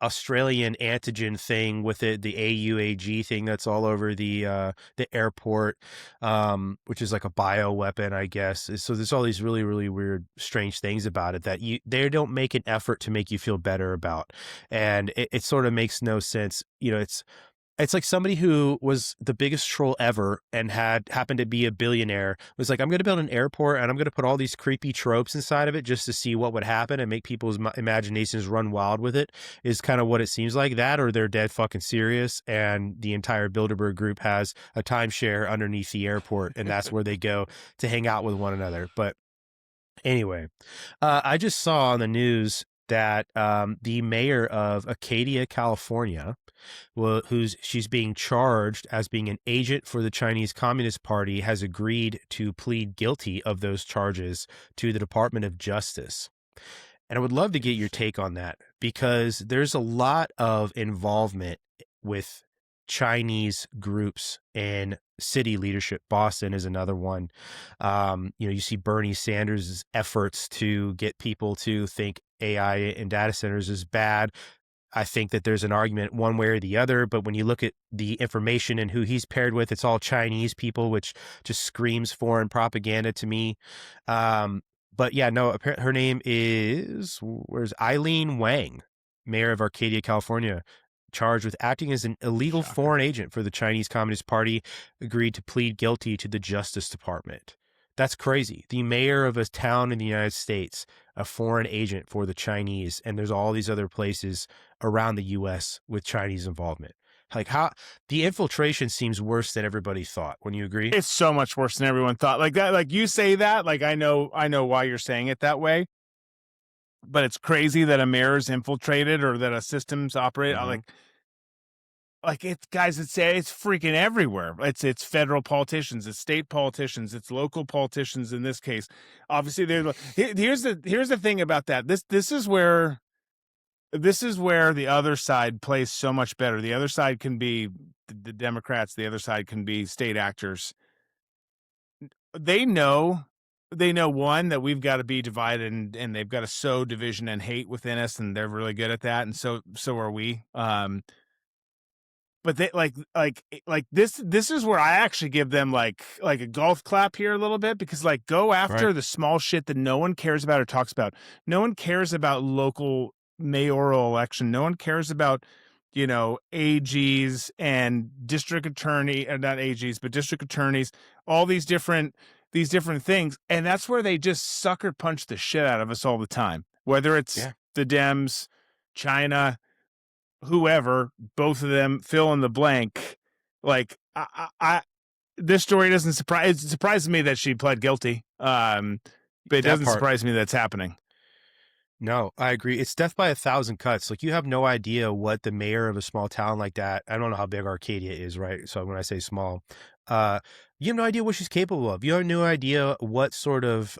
Australian antigen thing with it, the AUAG thing that's all over the airport, which is like a bio weapon, I guess. So there's all these really, really weird, strange things about it that they don't make an effort to make you feel better about. And it sort of makes no sense. It's like somebody who was the biggest troll ever and happened to be a billionaire was like, I'm going to build an airport and I'm going to put all these creepy tropes inside of it just to see what would happen and make people's imaginations run wild with it, is kind of what it seems like. That, or they're dead fucking serious and the entire Bilderberg group has a timeshare underneath the airport and that's where they go to hang out with one another. But anyway, I just saw on the news that the mayor of Arcadia, California, she's being charged as being an agent for the Chinese Communist Party, has agreed to plead guilty of those charges to the Department of Justice. And I would love to get your take on that, because there's a lot of involvement with Chinese groups in city leadership. Boston is another one. You see Bernie Sanders' efforts to get people to think AI and data centers is bad. I think that there's an argument one way or the other, but when you look at the information and who he's paired with, it's all Chinese people, which just screams foreign propaganda to me. But yeah, no, her name is, where's Eileen Wang, mayor of Arcadia, California, charged with acting as an illegal foreign agent for the Chinese Communist Party, agreed to plead guilty to the Justice Department. That's crazy. The mayor of a town in the United States, a foreign agent for the Chinese, and there's all these other places around the U.S. with Chinese involvement. Like, how the infiltration seems worse than everybody thought. Wouldn't you agree? It's so much worse than everyone thought. Like that, like you say that, like I know why you're saying it that way. But it's crazy that a mayor's infiltrated or that a system's operate. Mm-hmm. Like it's, guys, it's freaking everywhere. It's federal politicians, it's state politicians, it's local politicians in this case. Obviously, here's the thing about that. This is where the other side plays so much better. The other side can be the Democrats. The other side can be state actors. They know one, that we've got to be divided and they've got to sow division and hate within us, and they're really good at that, and so are we. But they like this is where I actually give them like a golf clap here a little bit, because like, go after the small shit that no one cares about or talks about. No one cares about local mayoral election. No one cares about, AGs and district attorney, not AGs, but district attorneys, all these different things. And that's where they just sucker punch the shit out of us all the time, whether it's the Dems, China, whoever, both of them, fill in the blank. Like, this story doesn't surprise. It surprises me that she pled guilty. But it doesn't surprise me that's happening. No, I agree. It's death by 1,000 cuts. Like, you have no idea what the mayor of a small town like that, I don't know how big Arcadia is, right? So when I say small, you have no idea what she's capable of. You have no idea what sort of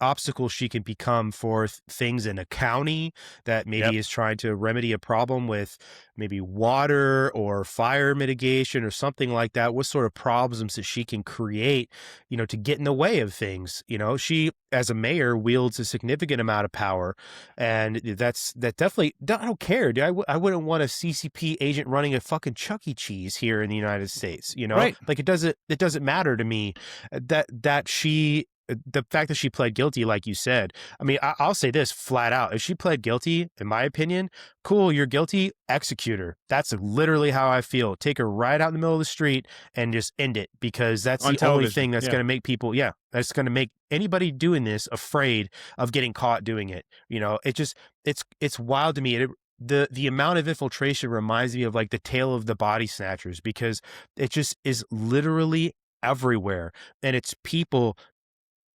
obstacle she can become for things in a county that maybe is trying to remedy a problem with maybe water or fire mitigation or something like that. What sort of problems that she can create, to get in the way of things. She, as a mayor, wields a significant amount of power, and that definitely, I don't care, dude. I wouldn't want a CCP agent running a fucking Chuck E. Cheese here in the United States. Right. Like, it doesn't matter to me that she. The fact that she pled guilty, like you said, I mean, I'll say this flat out. If she pled guilty, in my opinion, cool, you're guilty, execute her. That's literally how I feel. Take her right out in the middle of the street and just end it, because that's the only thing that's going to make people, that's going to make anybody doing this afraid of getting caught doing it. It's wild to me. The amount of infiltration reminds me of like the tale of the body snatchers, because it just is literally everywhere. And it's people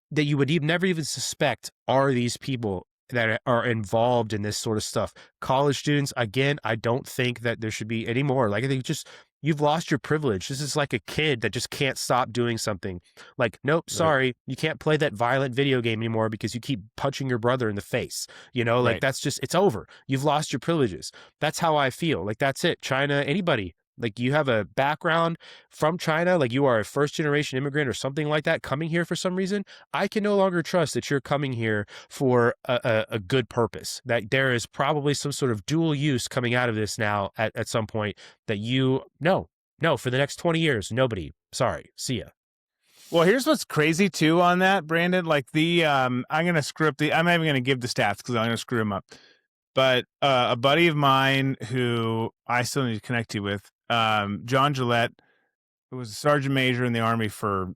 that you would never even suspect are these people that are involved in this sort of stuff. College students, again, I don't think that there should be any more. Like, I think you've lost your privilege. This is like a kid that just can't stop doing something. Like, nope, sorry, you can't play that violent video game anymore because you keep punching your brother in the face. That's just, it's over. You've lost your privileges. That's how I feel. Like, that's it. China, anybody, like you have a background from China, like you are a first generation immigrant or something like that coming here for some reason, I can no longer trust that you're coming here for a good purpose, that there is probably some sort of dual use coming out of this now at some point that no, for the next 20 years, nobody, sorry, see ya. Well, here's what's crazy too on that, Brandon. Like I'm gonna screw up I'm not even gonna give the stats because I'm gonna screw them up. But a buddy of mine who I still need to connect you with, John Gillette, who was a sergeant major in the Army for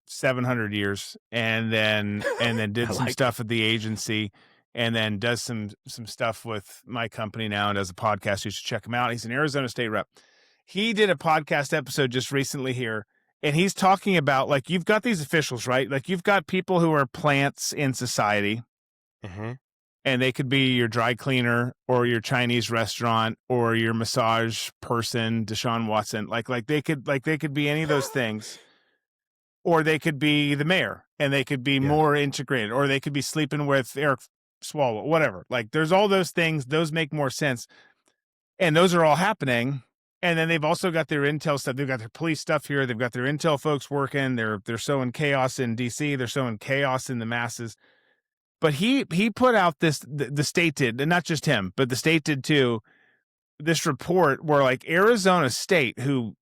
700 years, and then did some stuff at the agency, and then does some stuff with my company now and does a podcast. You should check him out. He's an Arizona State rep. He did a podcast episode just recently here. And he's talking about, like, you've got these officials, right? Like, you've got people who are plants in society, and they could be your dry cleaner or your Chinese restaurant or your massage person, Deshaun Watson. Like they could be any of those things, or they could be the mayor, and they could be more integrated, or they could be sleeping with Eric Swalwell, whatever. Like, there's all those things; those make more sense, and those are all happening. And then they've also got their intel stuff. They've got their police stuff here. They've got their intel folks working. They're sowing chaos in DC. They're sowing chaos in the masses. But he put out this, the state did, and not just him, but the state did too, this report where, like, Arizona State, who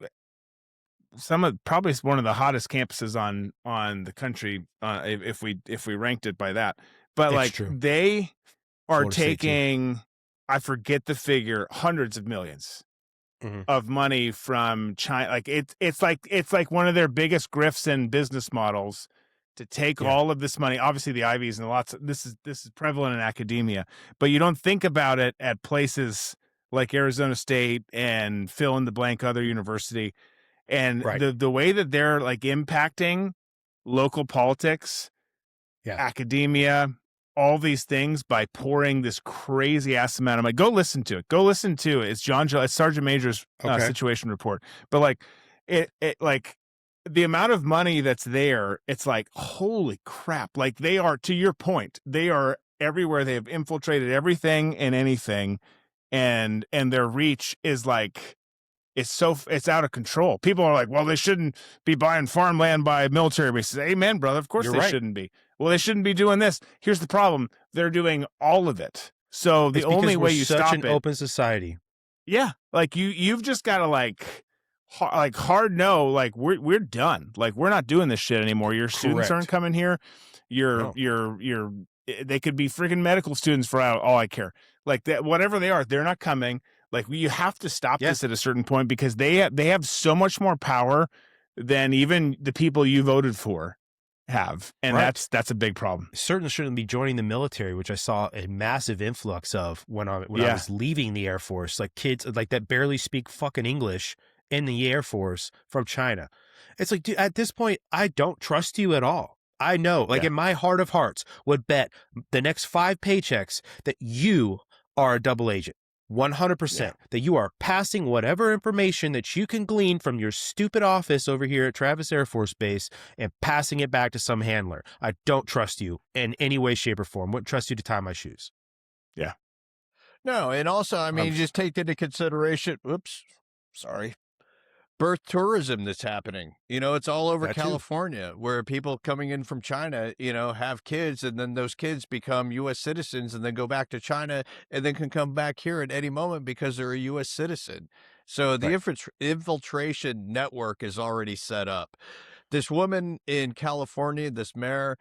probably one of the hottest campuses on the country, if we ranked it by that. But it's like true. They are Florida taking, I forget the figure, hundreds of millions of money from China. Like it's like one of their biggest grifts and business models to take all of this money. Obviously the Ivies and this is prevalent in academia, but you don't think about it at places like Arizona State and fill in the blank other university. And the way that they're like impacting local politics, academia, all these things by pouring this crazy ass amount of money. Go listen to it. It's it's Sergeant Major's situation report. But like it like the amount of money that's there, it's like, holy crap. Like, they are, to your point, they are everywhere. They have infiltrated everything and anything. And their reach is like, it's out of control. People are like, well, they shouldn't be buying farmland by military bases. Amen, brother. Of course they shouldn't be. Well, they shouldn't be doing this. Here's the problem. They're doing all of it. So the only way you stop it. Such an open society. Yeah. Like you've just got to hard no, like we're done. Like, we're not doing this shit anymore. Your students aren't coming here. They could be freaking medical students for all I care. Like that, whatever they are, they're not coming. Like, you have to stop this at a certain point because they have so much more power than even the people you voted for have. And that's a big problem. Certainly shouldn't be joining the military, which I saw a massive influx of when I was leaving the Air Force. Like, kids like that barely speak fucking English in the Air Force from China. It's like, dude, at this point, I don't trust you at all. I know, like, in my heart of hearts, would bet the next 5 paychecks that you are a double agent. 100% that you are passing whatever information that you can glean from your stupid office over here at Travis Air Force Base and passing it back to some handler. I don't trust you in any way, shape, or form. Wouldn't trust you to tie my shoes. Yeah. No, and also, I mean, just take into consideration, birth tourism that's happening. It's all over California, where people coming in from China, have kids, and then those kids become U.S. citizens and then go back to China and then can come back here at any moment because they're a U.S. citizen. So the infiltration network is already set up. This woman in California, this mayor,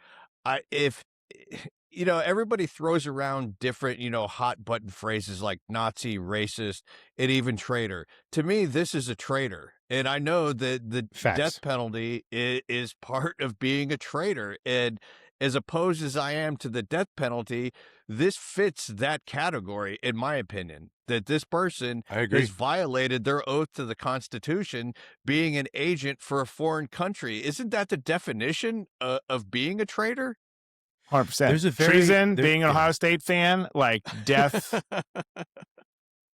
everybody throws around different, hot button phrases like Nazi, racist, and even traitor. To me, this is a traitor. And I know that the death penalty is part of being a traitor. And as opposed as I am to the death penalty, this fits that category, in my opinion, that this person has violated their oath to the Constitution, being an agent for a foreign country. Isn't that the definition of being a traitor? 100%. There's a treason, being an Ohio State fan, like death.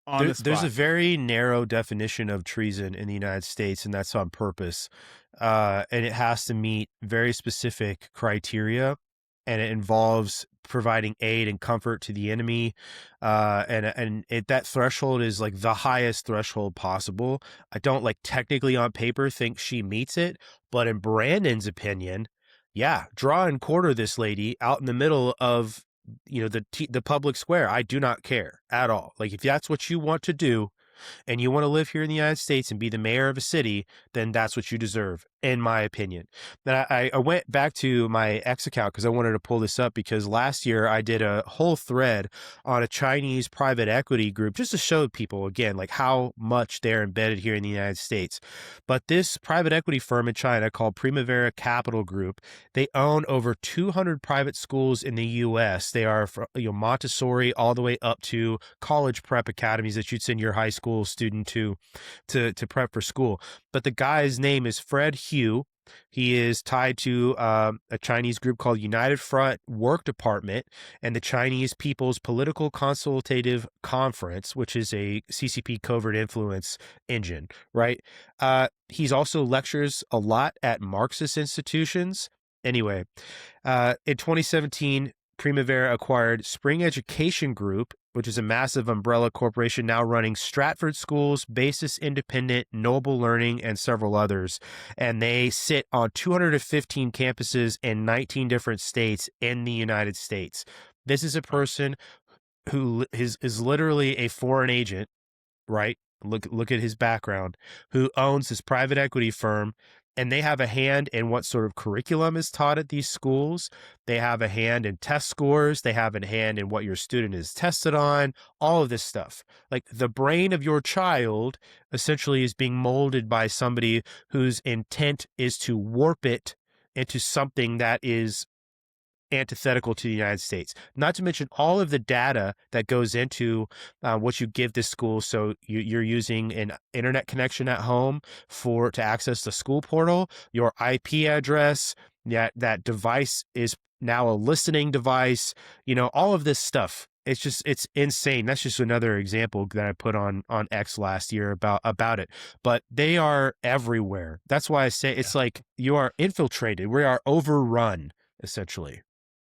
There's a very narrow definition of treason in the United States, and that's on purpose. And it has to meet very specific criteria. and it involves providing aid and comfort to the enemy. That threshold is like the highest threshold possible. I don't like technically on paper think she meets it, but in Brandon's opinion, yeah, draw and quarter this lady out in the middle of, the public square. I do not care at all. Like, if that's what you want to do, and you want to live here in the United States and be the mayor of a city, then that's what you deserve, in my opinion. Then I went back to my X account because I wanted to pull this up, because last year I did a whole thread on a Chinese private equity group just to show people, again, like how much they're embedded here in the United States. But this private equity firm in China called Primavera Capital Group, they own over 200 private schools in the U.S. They are from, Montessori all the way up to college prep academies that you'd send your high school student to prep for school. But the guy's name is Fred Hugh. He is tied to a Chinese group called United Front Work Department and the Chinese People's Political Consultative Conference, which is a CCP covert influence engine, right? He's also lectures a lot at Marxist institutions. Anyway, in 2017, Primavera acquired Spring Education Group, which is a massive umbrella corporation now running Stratford Schools, Basis Independent, Noble Learning, and several others. And they sit on 215 campuses in 19 different states in the United States. This is a person who is literally a foreign agent, right? Look at his background, who owns this private equity firm, and they have a hand in what sort of curriculum is taught at these schools. They have a hand in test scores. They have a hand in what your student is tested on, all of this stuff. Like, the brain of your child essentially is being molded by somebody whose intent is to warp it into something that is antithetical to the United States, not to mention all of the data that goes into what you give this school. So you're using an internet connection at home to access the school portal, your IP address, that device is now a listening device, all of this stuff. It's insane. That's just another example that I put on X last year about it. But they are everywhere. That's why I say it's like you are infiltrated. We are overrun, essentially.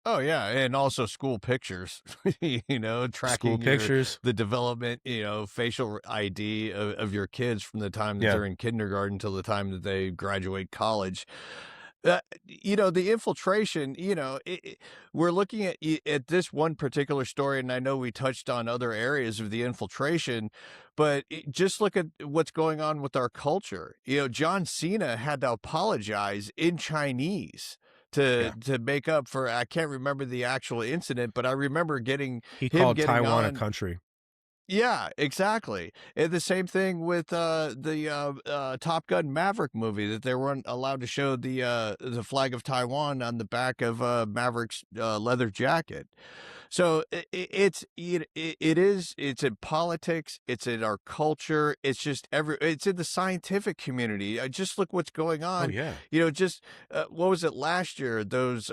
Oh yeah, and also school pictures, tracking Pictures. the development, facial ID of your kids from the time that they're in kindergarten till the time that they graduate college. The infiltration, we're looking at this one particular story, and I know we touched on other areas of the infiltration, but just look at what's going on with our culture. John Cena had to apologize in Chinese to make up for, I can't remember the actual incident, but I remember He called getting Taiwan a on. country. Yeah, exactly. And the same thing with the Top Gun Maverick movie, that they weren't allowed to show the flag of Taiwan on the back of Maverick's leather jacket. So it's in politics, it's in our culture, it's just it's in the scientific community. Just look what's going on. Oh yeah. Just what was it last year? Those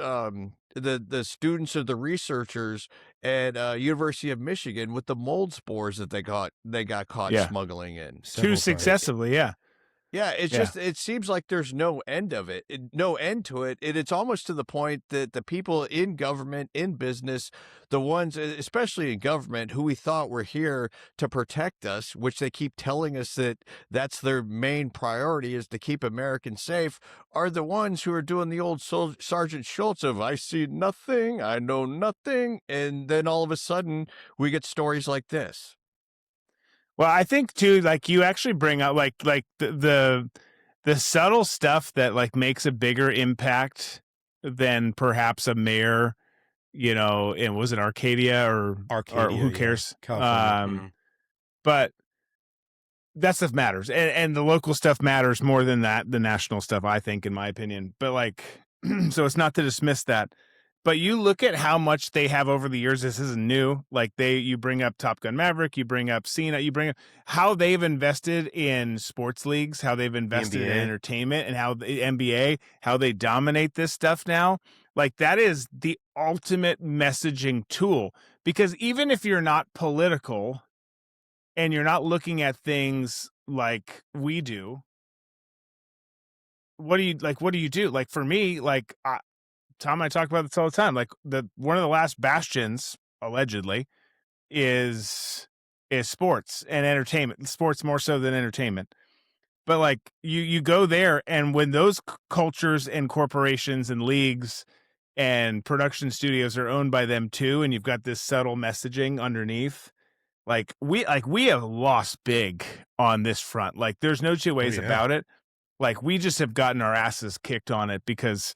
the students or the researchers at University of Michigan with the mold spores that they got caught smuggling in. Too successively, yeah. Yeah, it's just, it seems like there's no end of it, no end to it. And it's almost to the point that the people in government, in business, the ones, especially in government, who we thought were here to protect us, which they keep telling us that that's their main priority, is to keep Americans safe, are the ones who are doing the old Sergeant Schultz of, I see nothing, I know nothing. And then all of a sudden we get stories like this. Well, I think too, like, you actually bring up like the subtle stuff that like makes a bigger impact than perhaps a mayor, and was it Arcadia or who cares? But that stuff matters, and the local stuff matters more than the national stuff, I think, in my opinion. But like, so it's not to dismiss that. But you look at how much they have over the years. This isn't new. Like, you bring up Top Gun Maverick, you bring up Cena, you bring up how they've invested in sports leagues, how they've invested in entertainment, and how the NBA, how they dominate this stuff now. Like, that is the ultimate messaging tool. Because even if you're not political and you're not looking at things like we do, what do you do? Like, for me, like, Tom and I talk about this all the time. Like one of the last bastions, allegedly, is sports and entertainment. Sports more so than entertainment. But like you go there, and when those cultures and corporations and leagues and production studios are owned by them too, and you've got this subtle messaging underneath, we have lost big on this front. Like there's no two ways about it. Like we just have gotten our asses kicked on it because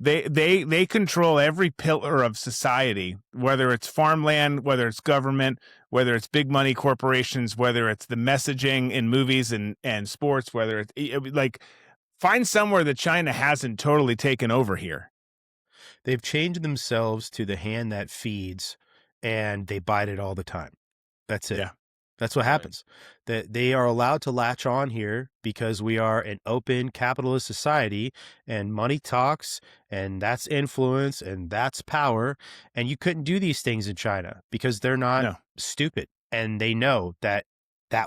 they control every pillar of society, whether it's farmland, whether it's government, whether it's big money corporations, whether it's the messaging in movies and sports, whether it's like find somewhere that China hasn't totally taken over here. They've changed themselves to the hand that feeds, and they bite it all the time. That's it. Yeah. That's what happens. That they are allowed to latch on here because we are an open capitalist society, and money talks, and that's influence, and that's power. And you couldn't do these things in China because they're not stupid, and they know that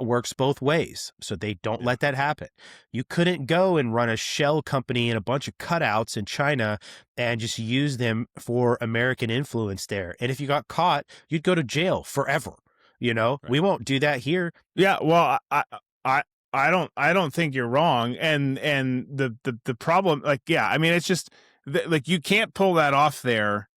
works both ways. So they don't let that happen. You couldn't go and run a shell company and a bunch of cutouts in China and just use them for American influence there. And if you got caught, you'd go to jail forever. You know, we won't do that here. Yeah, well, I don't think you're wrong. And the problem, like, yeah, I mean, it's just like you can't pull that off there,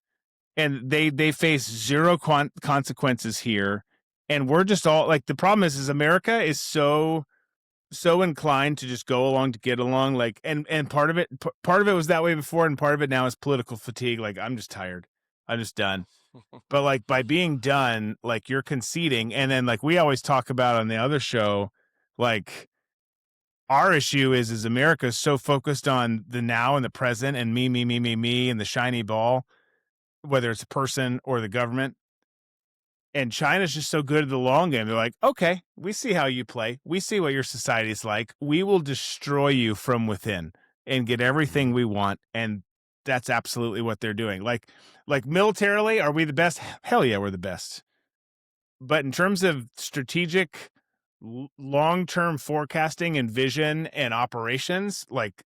and they face zero consequences here, and we're just all like, the problem is America is so inclined to just go along to get along, like, and part of it was that way before, and part of it now is political fatigue. Like, I'm just tired, I'm just done. But like by being done, like you're conceding. And then like we always talk about on the other show, like our issue is America is so focused on the now and the present and me and the shiny ball, whether it's a person or the government. And China's just so good at the long game. They're like, okay, we see how you play. We see what your society's like. We will destroy you from within and get everything we want. And that's absolutely what they're doing. Like militarily, are we the best? Hell yeah, we're the best. But in terms of strategic, long-term forecasting and vision and operations, like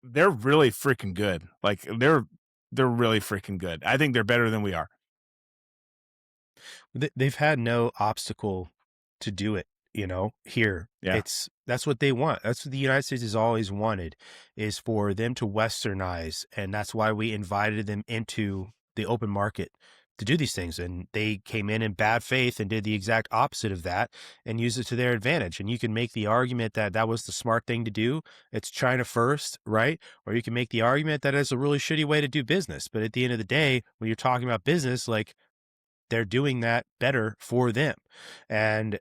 they're really freaking good. Like they're really freaking good. I think they're better than we are. They've had no obstacle to do it, you know, here. Yeah. That's what they want. That's what the United States has always wanted, is for them to westernize. And that's why we invited them into the open market to do these things. And they came in bad faith and did the exact opposite of that and used it to their advantage. And you can make the argument that that was the smart thing to do. It's China first, right? Or you can make the argument that it's a really shitty way to do business. But at the end of the day, when you're talking about business, like, they're doing that better for them. And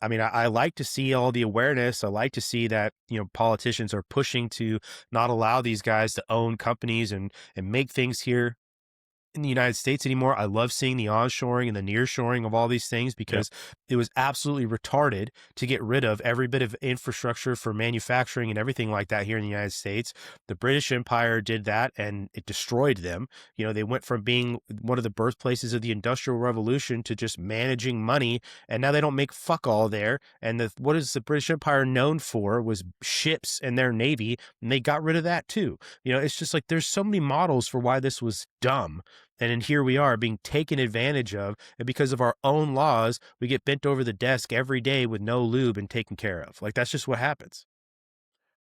I mean, I like to see all the awareness. I like to see that, you know, politicians are pushing to not allow these guys to own companies and make things here in the United States anymore. I love seeing the onshoring and the nearshoring of all these things because it was absolutely retarded to get rid of every bit of infrastructure for manufacturing and everything like that here in the United States. The British Empire did that and it destroyed them. You know, they went from being one of the birthplaces of the Industrial Revolution to just managing money, and now they don't make fuck all there. And what is the British Empire known for was ships and their navy, and they got rid of that too. You know, it's just like there's so many models for why this was dumb. And then here we are being taken advantage of, and because of our own laws, we get bent over the desk every day with no lube and taken care of. Like, that's just what happens.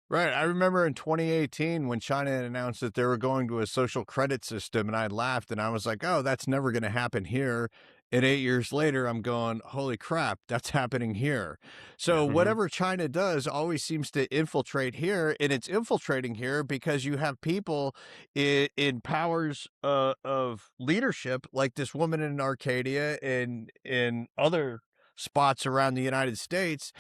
Right. I remember in 2018 when China had announced that they were going to a social credit system, and I laughed and I was like, oh, that's never going to happen here. And 8 years later, I'm going, holy crap, that's happening here. So whatever China does always seems to infiltrate here, and it's infiltrating here because you have people in powers of leadership, like this woman in Arcadia and in other spots around the United States.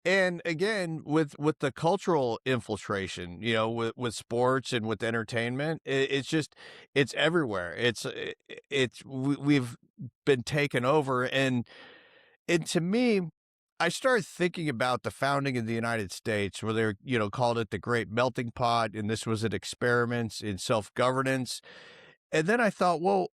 And again, with the cultural infiltration, you know, with sports and with entertainment, it's just, it's everywhere. We've been taken over. And to me, I started thinking about the founding of the United States, where they, you know, called it the Great Melting Pot. And this was an experiment in self-governance. And then I thought, well,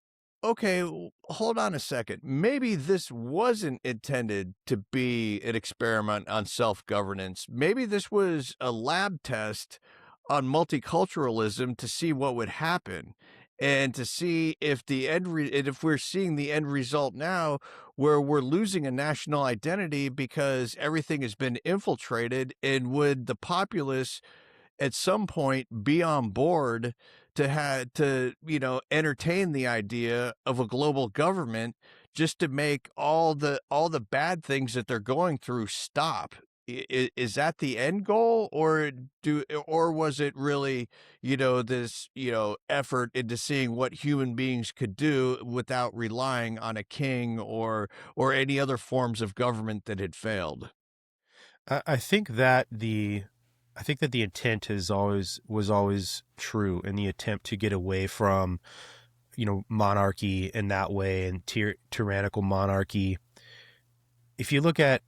okay, hold on a second. Maybe this wasn't intended to be an experiment on self-governance. Maybe this was a lab test on multiculturalism to see what would happen and to see if and if we're seeing the end result now where we're losing a national identity because everything has been infiltrated, and would the populace at some point be on board to have to, entertain the idea of a global government just to make all the bad things that they're going through stop. Is that the end goal, or was it really, this, effort into seeing what human beings could do without relying on a king or any other forms of government that had failed? I think that the intent was always true in the attempt to get away from, monarchy in that way and tyrannical monarchy. If you look at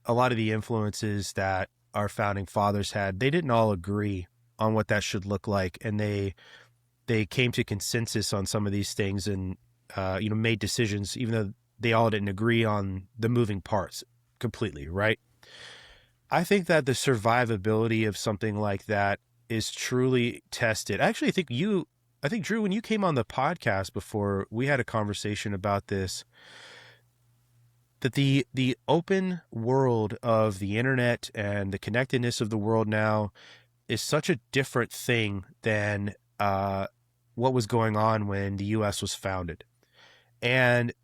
a lot of the influences that our founding fathers had, they didn't all agree on what that should look like, and they came to consensus on some of these things and made decisions even though they all didn't agree on the moving parts completely, right? I think that the survivability of something like that is truly tested. Actually, I think Drew, when you came on the podcast before, we had a conversation about this, that the open world of the internet and the connectedness of the world now is such a different thing than what was going on when the U.S. was founded. And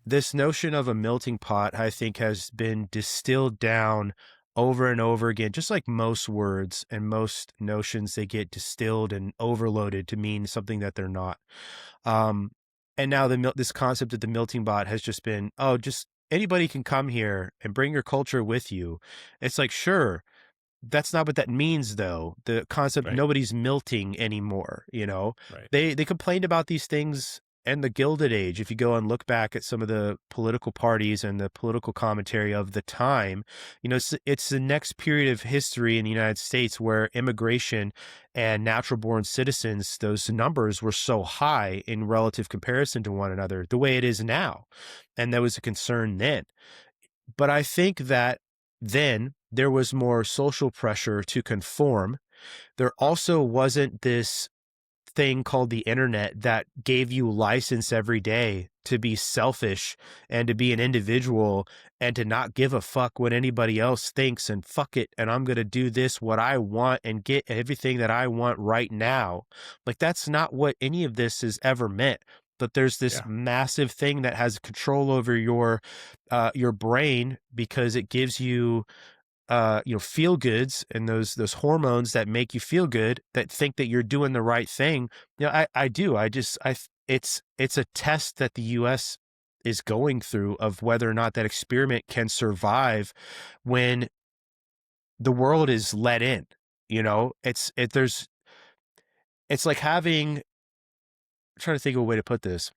this notion of a melting pot, I think, has been distilled down over and over again, just like most words and most notions, they get distilled and overloaded to mean something that they're not. And now this concept of the melting pot has just been, oh, just anybody can come here and bring your culture with you. It's like, sure, that's not what that means, though. The concept, Right. nobody's melting anymore. Right. They complained about these things in the Gilded Age. If you go and look back at some of the political parties and the political commentary of the time, it's the next period of history in the United States where immigration and natural born citizens, those numbers were so high in relative comparison to one another, the way it is now. And that was a concern then. But I think that then there was more social pressure to conform. There also wasn't this thing called the internet that gave you license every day to be selfish and to be an individual and to not give a fuck what anybody else thinks, and fuck it, and I'm going to do this what I want and get everything that I want right now. Like, that's not what any of this has ever meant. But there's this massive thing that has control over your brain because it gives you feel goods and those hormones that make you feel good, that think that you're doing the right thing. I do. It's a test that the U.S. is going through of whether or not that experiment can survive when the world is let in. It's like having, I'm trying to think of a way to put this.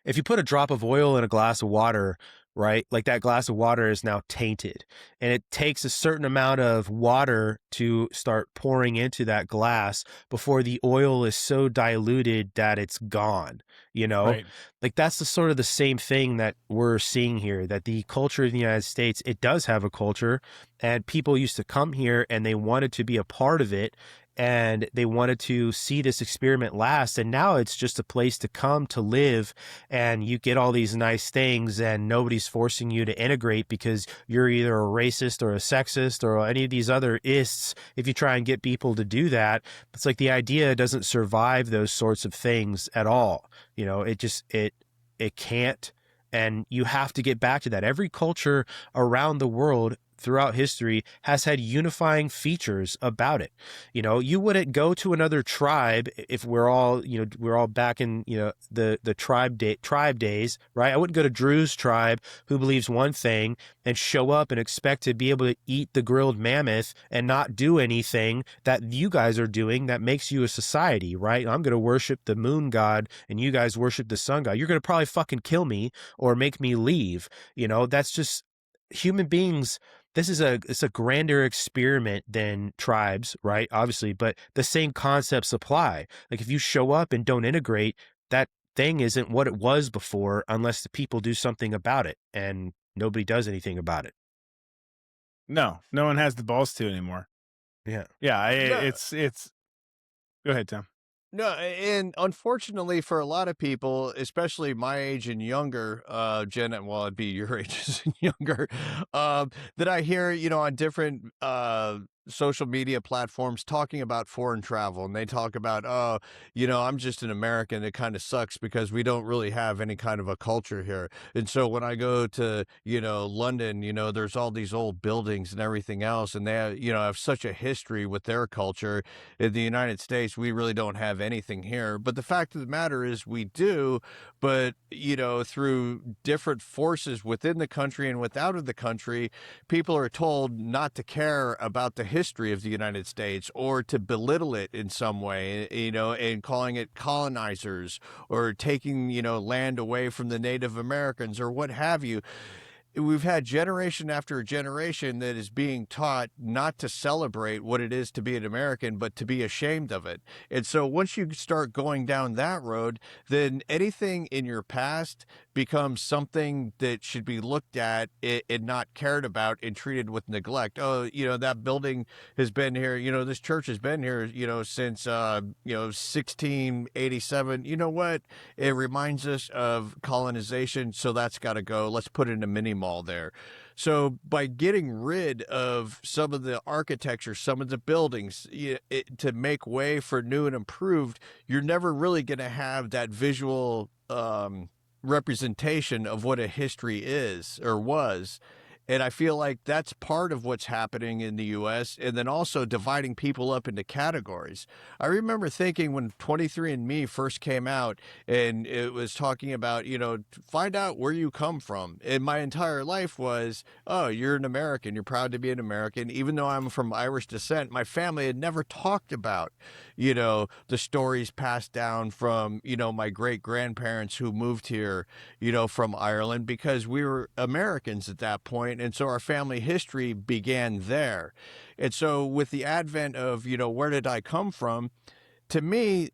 If you put a drop of oil in a glass of water, right, like that glass of water is now tainted, and it takes a certain amount of water to start pouring into that glass before the oil is so diluted that it's gone, Right. like that's the sort of the same thing that we're seeing here, that the culture of the United States, it does have a culture, and people used to come here and they wanted to be a part of it, and they wanted to see this experiment last. And now it's just a place to come to live, and you get all these nice things, and nobody's forcing you to integrate because you're either a racist or a sexist or any of these other ists. If you try and get people to do that, it's like the idea doesn't survive those sorts of things at all. It can't. And you have to get back to that. Every culture around the world throughout history has had unifying features about it. You wouldn't go to another tribe if we're all back in, the tribe days, right? I wouldn't go to Drew's tribe, who believes one thing, and show up and expect to be able to eat the grilled mammoth and not do anything that you guys are doing that makes you a society, right? I'm going to worship the moon god and you guys worship the sun god. You're going to probably fucking kill me or make me leave. That's just human beings. It's a grander experiment than tribes, right? Obviously, but the same concepts apply. Like, if you show up and don't integrate, that thing isn't what it was before unless the people do something about it, and nobody does anything about it. No one has the balls to anymore. Yeah. Yeah, No, it's. Go ahead, Tom. no, and unfortunately for a lot of people, especially my age and younger, well, it'd be your ages and younger, that I hear, on different social media platforms talking about foreign travel, and they talk about, oh, I'm just an American. It kind of sucks because we don't really have any kind of a culture here. And so when I go to, London, there's all these old buildings and everything else, and they have such a history with their culture. In the United States, we really don't have anything here. But the fact of the matter is we do, but, through different forces within the country and without of the country, people are told not to care about the history of the United States or to belittle it in some way, and calling it colonizers or taking, land away from the Native Americans or what have you. We've had generation after generation that is being taught not to celebrate what it is to be an American, but to be ashamed of it. And so once you start going down that road, then anything in your past becomes something that should be looked at and not cared about and treated with neglect. Oh, that building has been here, this church has been here, since, 1687. You know what? It reminds us of colonization, so that's got to go. Let's put it in a mini mall there. So by getting rid of some of the architecture, some of the buildings, to make way for new and improved, you're never really going to have that visual representation of what a history is or was. And I feel like that's part of what's happening in the US, and then also dividing people up into categories. I remember thinking when 23andMe first came out and it was talking about, find out where you come from. And my entire life was, oh, you're an American. You're proud to be an American. Even though I'm from Irish descent, my family had never talked about, the stories passed down from, my great grandparents who moved here, from Ireland, because we were Americans at that point. And so our family history began there. And so with the advent of, where did I come from? To me,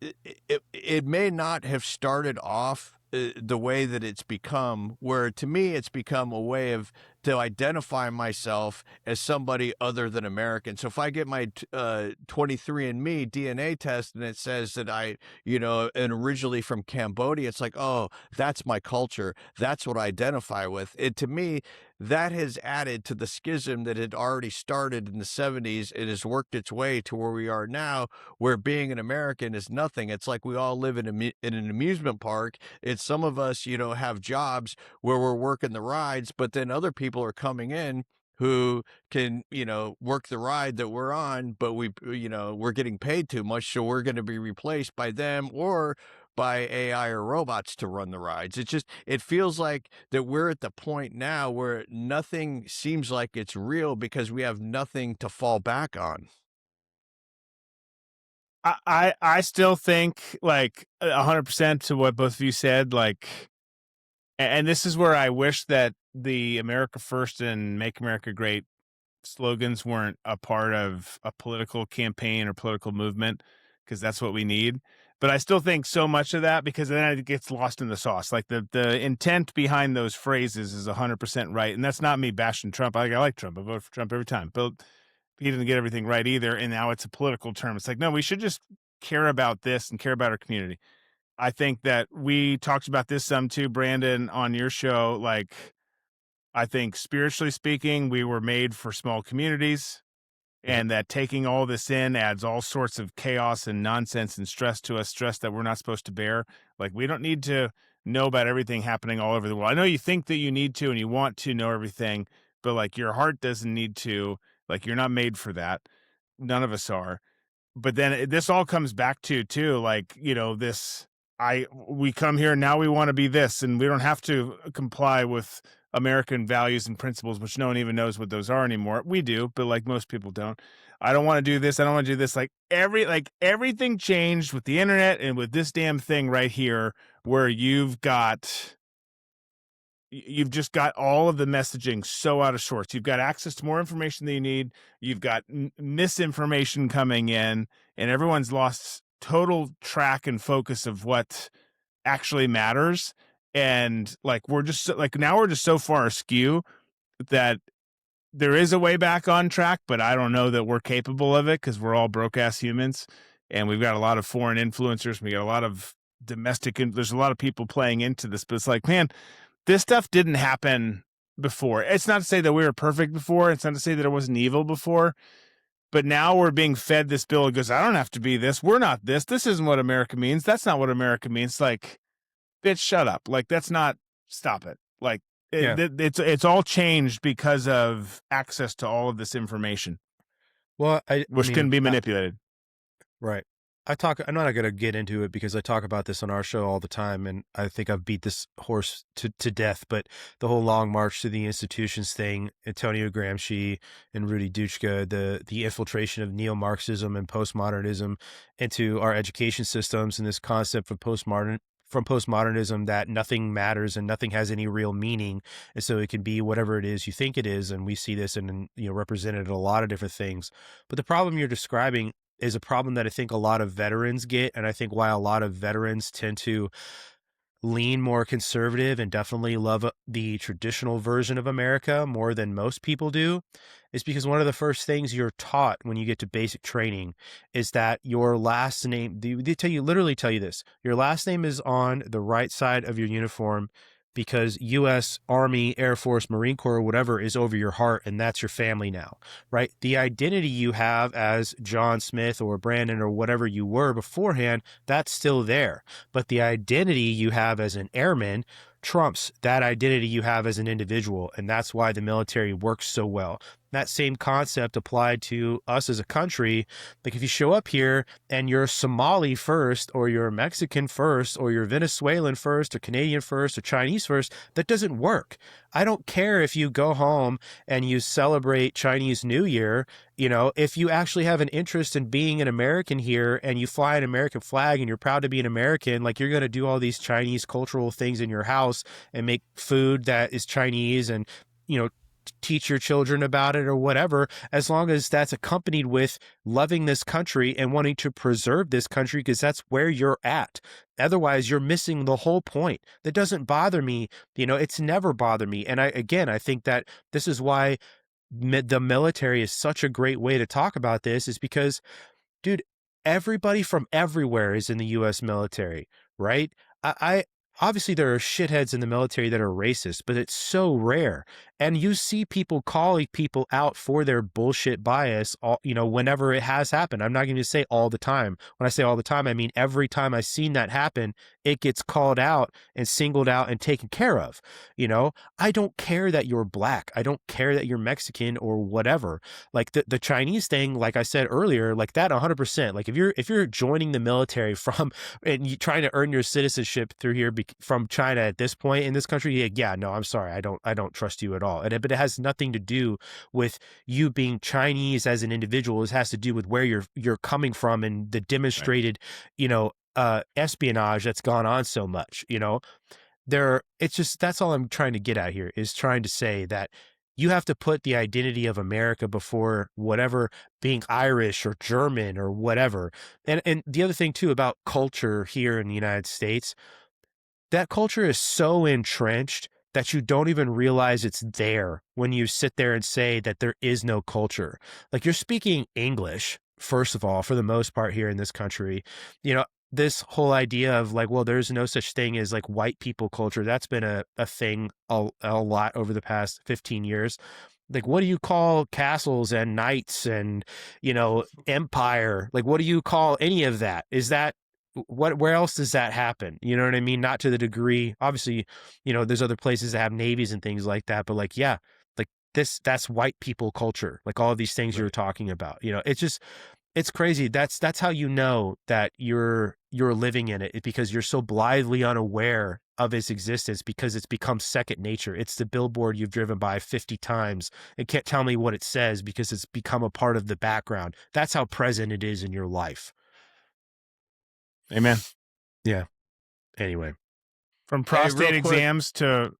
it may not have started off the way that it's become, where to me it's become a way of to identify myself as somebody other than American. So if I get my 23andMe DNA test and it says that I, am originally from Cambodia, it's like, oh, that's my culture. That's what I identify with. It to me, that has added to the schism that had already started in the 70s. It has worked its way to where we are now, where being an American is nothing. It's like we all live in an amusement park. It's some of us, have jobs where we're working the rides, but then other people are coming in who can, work the ride that we're on, but we're getting paid too much. So we're going to be replaced by them or by AI or robots to run the rides. It feels like that we're at the point now where nothing seems like it's real because we have nothing to fall back on. I still think like 100% to what both of you said. Like, and this is where I wish that the America First and Make America Great slogans weren't a part of a political campaign or political movement, because that's what we need. But I still think so much of that, because then it gets lost in the sauce. Like the intent behind those phrases is 100% right. And that's not me bashing Trump. I like Trump. I vote for Trump every time. But he didn't get everything right either. And now it's a political term. It's like, no, we should just care about this and care about our community. I think that we talked about this some too, Brandon, on your show. Like, I think spiritually speaking, we were made for small communities, Yep. and that taking all this in adds all sorts of chaos and nonsense and stress to us, stress that we're not supposed to bear. Like, we don't need to know about everything happening all over the world. I know you think that you need to and you want to know everything, but like your heart doesn't need to. Like, you're not made for that. None of us are. But then this all comes back to too, like, we come here now, we want to be this, and we don't have to comply with American values and principles, which no one even knows what those are anymore. We do, but like most people don't. I don't want to do this. I don't want to do this. Like everything changed with the internet and with this damn thing right here, where you've just got all of the messaging so out of sorts. You've got access to more information than you need. You've got misinformation coming in, and everyone's lost total track and focus of what actually matters. And like, we're just like, now we're just so far askew that there is a way back on track, but I don't know that we're capable of it because we're all broke ass humans, and we've got a lot of foreign influencers. We got a lot of domestic, and there's a lot of people playing into this. But it's like, man, this stuff didn't happen before. It's not to say that we were perfect before. It's not to say that it wasn't evil before. But now we're being fed this bill. It goes, I don't have to be this. We're not this. This isn't what America means. That's not what America means. Like, bitch, shut up. Like, that's not. Stop it. Like, it's all changed because of access to all of this information. Well, which can be manipulated. Right. I'm not going to get into it because I talk about this on our show all the time, and I think I've beat this horse to death, but the whole long march to the institutions thing, Antonio Gramsci and Rudy Duchka, the infiltration of neo-Marxism and postmodernism into our education systems, and this concept of postmodernism that nothing matters and nothing has any real meaning, and so it can be whatever it is you think it is, and we see this in represented in a lot of different things. But the problem you're describing is a problem that I think a lot of veterans get, and I think why a lot of veterans tend to lean more conservative and definitely love the traditional version of America more than most people do, is because one of the first things you're taught when you get to basic training is that your last name, they literally tell you this, your last name is on the right side of your uniform because U.S. Army, Air Force, Marine Corps, whatever is over your heart, and that's your family now, right? The identity you have as John Smith or Brandon or whatever you were beforehand, that's still there. But the identity you have as an airman trumps that identity you have as an individual, and that's why the military works so well. That same concept applied to us as a country. Like if you show up here and you're Somali first, or you're Mexican first, or you're Venezuelan first, or Canadian first, or Chinese first, that doesn't work. I don't care if you go home and you celebrate Chinese New Year. If you actually have an interest in being an American here and you fly an American flag and you're proud to be an American, like you're going to do all these Chinese cultural things in your house and make food that is Chinese and, teach your children about it or whatever, as long as that's accompanied with loving this country and wanting to preserve this country because that's where you're at. Otherwise, you're missing the whole point. That doesn't bother me. It's never bothered me. And I think that this is why the military is such a great way to talk about this, is because, dude, everybody from everywhere is in the U.S. military, right? I obviously there are shitheads in the military that are racist, but it's so rare. And you see people calling people out for their bullshit bias, whenever it has happened. I'm not going to say all the time. When I say all the time, I mean every time I've seen that happen, it gets called out and singled out and taken care of. I don't care that you're black. I don't care that you're Mexican or whatever. Like the Chinese thing, like I said earlier, like that 100%. Like if you're joining the military and you trying to earn your citizenship through here from China at this point in this country, yeah, no, I'm sorry. I don't trust you at all. But it has nothing to do with you being Chinese as an individual. It has to do with where you're coming from and the demonstrated, espionage that's gone on so much. It's just, that's all I'm trying to get at here, is trying to say that you have to put the identity of America before whatever, being Irish or German or whatever. And the other thing too about culture here in the United States, that culture is so entrenched that you don't even realize it's there when you sit there and say that there is no culture. Like you're speaking English, first of all, for the most part here in this country. This whole idea of like, well, there's no such thing as like white people culture. That's been a thing a lot over the past 15 years. Like, what do you call castles and knights and, empire? Like, what do you call any of that? Is that, where else does that happen? You know what I mean? Not to the degree, obviously, there's other places that have navies and things like that, but like, yeah, like that's white people culture. Like all of these things you're talking about, it's crazy. That's how that you're living in it, because you're so blithely unaware of its existence because it's become second nature. It's the billboard you've driven by 50 times and can't tell me what it says because it's become a part of the background. That's how present it is in your life. Amen. Yeah. Anyway, from prostate exams to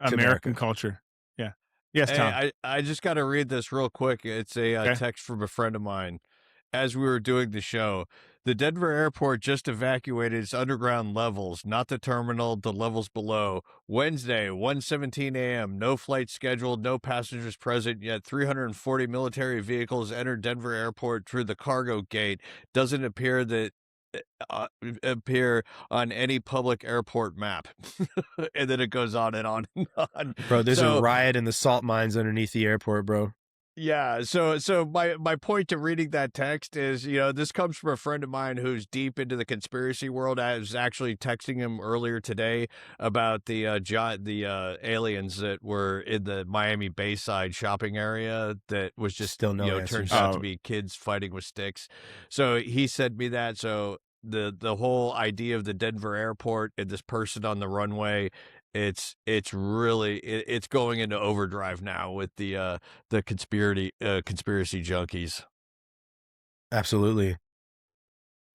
American culture. Yeah. Yes, Tom. Hey, I just got to read this real quick. It's a text from a friend of mine. As we were doing the show, The Denver airport just evacuated its underground levels, not the terminal, the levels below. Wednesday, 1:17 a.m. No flight scheduled, no passengers present, yet 340 military vehicles entered Denver airport through the cargo gate. Doesn't appear that appear on any public airport map. And then it goes on and on and on. Bro, there's a So, riot in the salt mines underneath the airport, bro. yeah, so my point to reading that text is, this comes from a friend of mine who's deep into the conspiracy world. I was actually texting him earlier today about the aliens that were in the Miami Bayside shopping area that was just Still no answers. turns out to be kids fighting with sticks. So he sent me that. So the whole idea of the Denver airport and this person on the runway, it's really it's going into overdrive now with the conspiracy junkies. Absolutely.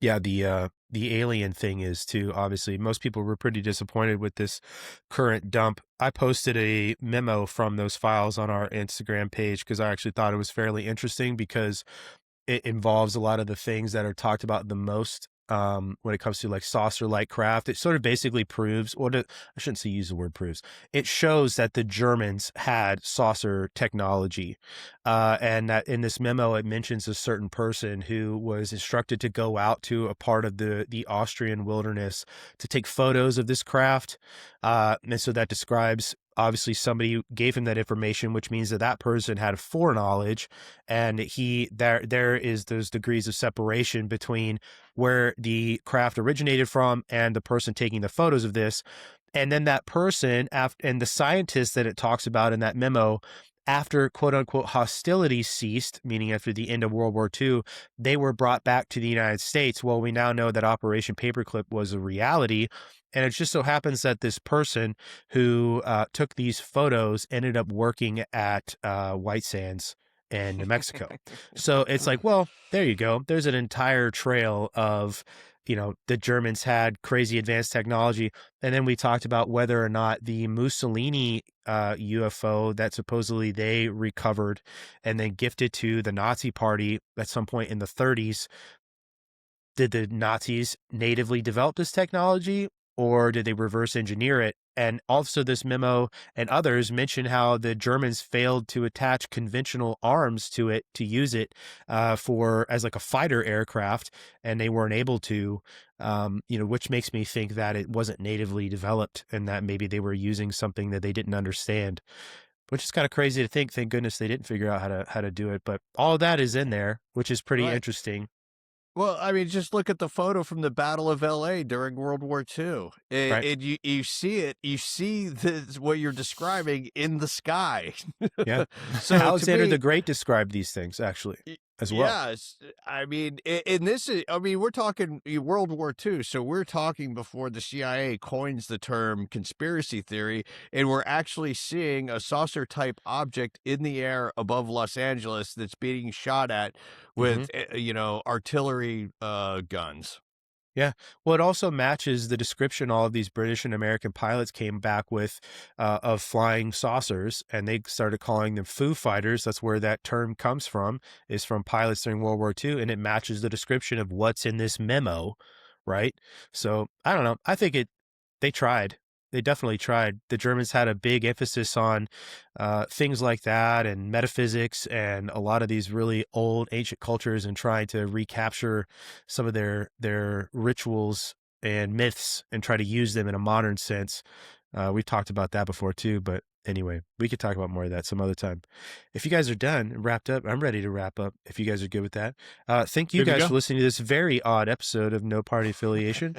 Yeah, the alien thing is too. Obviously, most people were pretty disappointed with this current dump. I posted a memo from those files on our Instagram page because I actually thought it was fairly interesting because it involves a lot of the things that are talked about the most when it comes to like saucer-like craft. It sort of basically proves, I shouldn't say use the word proves. It shows that the Germans had saucer technology. And that in this memo, it mentions a certain person who was instructed to go out to a part of the Austrian wilderness to take photos of this craft. And so that describes, obviously somebody gave him that information, which means that that person had foreknowledge, and there is those degrees of separation between where the craft originated from and the person taking the photos of this. And then that person and the scientists that it talks about in that memo, after quote unquote hostilities ceased, meaning after the end of World War II, they were brought back to the United States. Well, we now know that Operation Paperclip was a reality. And it just so happens that this person who took these photos ended up working at White Sands in New Mexico. So it's like, well, there you go. There's an entire trail of, the Germans had crazy advanced technology. And then we talked about whether or not the Mussolini UFO that supposedly they recovered and then gifted to the Nazi party at some point in the 30s. Did the Nazis natively develop this technology, or did they reverse engineer it? And also this memo and others mention how the Germans failed to attach conventional arms to it to use it as like a fighter aircraft, and they weren't able to, which makes me think that it wasn't natively developed and that maybe they were using something that they didn't understand, which is kind of crazy to think. Thank goodness they didn't figure out how to do it. But all of that is in there, which is pretty interesting. Well, I mean, just look at the photo from the Battle of L.A. during World War II. And you see it. You see what you're describing in the sky. Yeah. So Alexander the Great described these things actually as well. Yes. I mean, we're talking World War II. So we're talking before the CIA coins the term conspiracy theory. And we're actually seeing a saucer type object in the air above Los Angeles that's being shot at with, artillery guns. Yeah. Well, it also matches the description all of these British and American pilots came back with of flying saucers, and they started calling them Foo Fighters. That's where that term comes from, is from pilots during World War II, and it matches the description of what's in this memo, right? So I don't know. I think they tried. They definitely tried. The Germans had a big emphasis on things like that and metaphysics and a lot of these really old ancient cultures and trying to recapture some of their rituals and myths and try to use them in a modern sense. We've talked about that before too, but anyway, we could talk about more of that some other time. If you guys are done and wrapped up, I'm ready to wrap up if you guys are good with that. Thank you guys for listening to this very odd episode of No Party Affiliation.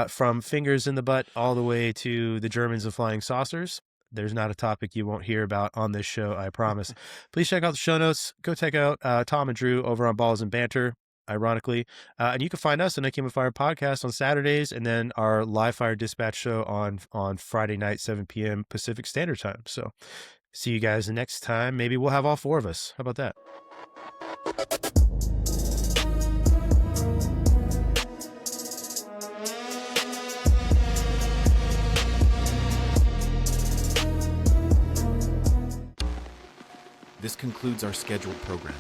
From fingers in the butt all the way to the Germans of flying saucers. There's not a topic you won't hear about on this show, I promise. Please check out the show notes. Go check out Tom and Drew over on Balls and Banter, ironically. And you can find us on the Game of Fire podcast on Saturdays, and then our Live Fire Dispatch show on Friday night, 7 p.m. Pacific Standard Time. So see you guys the next time. Maybe we'll have all four of us. How about that? This concludes our scheduled programming.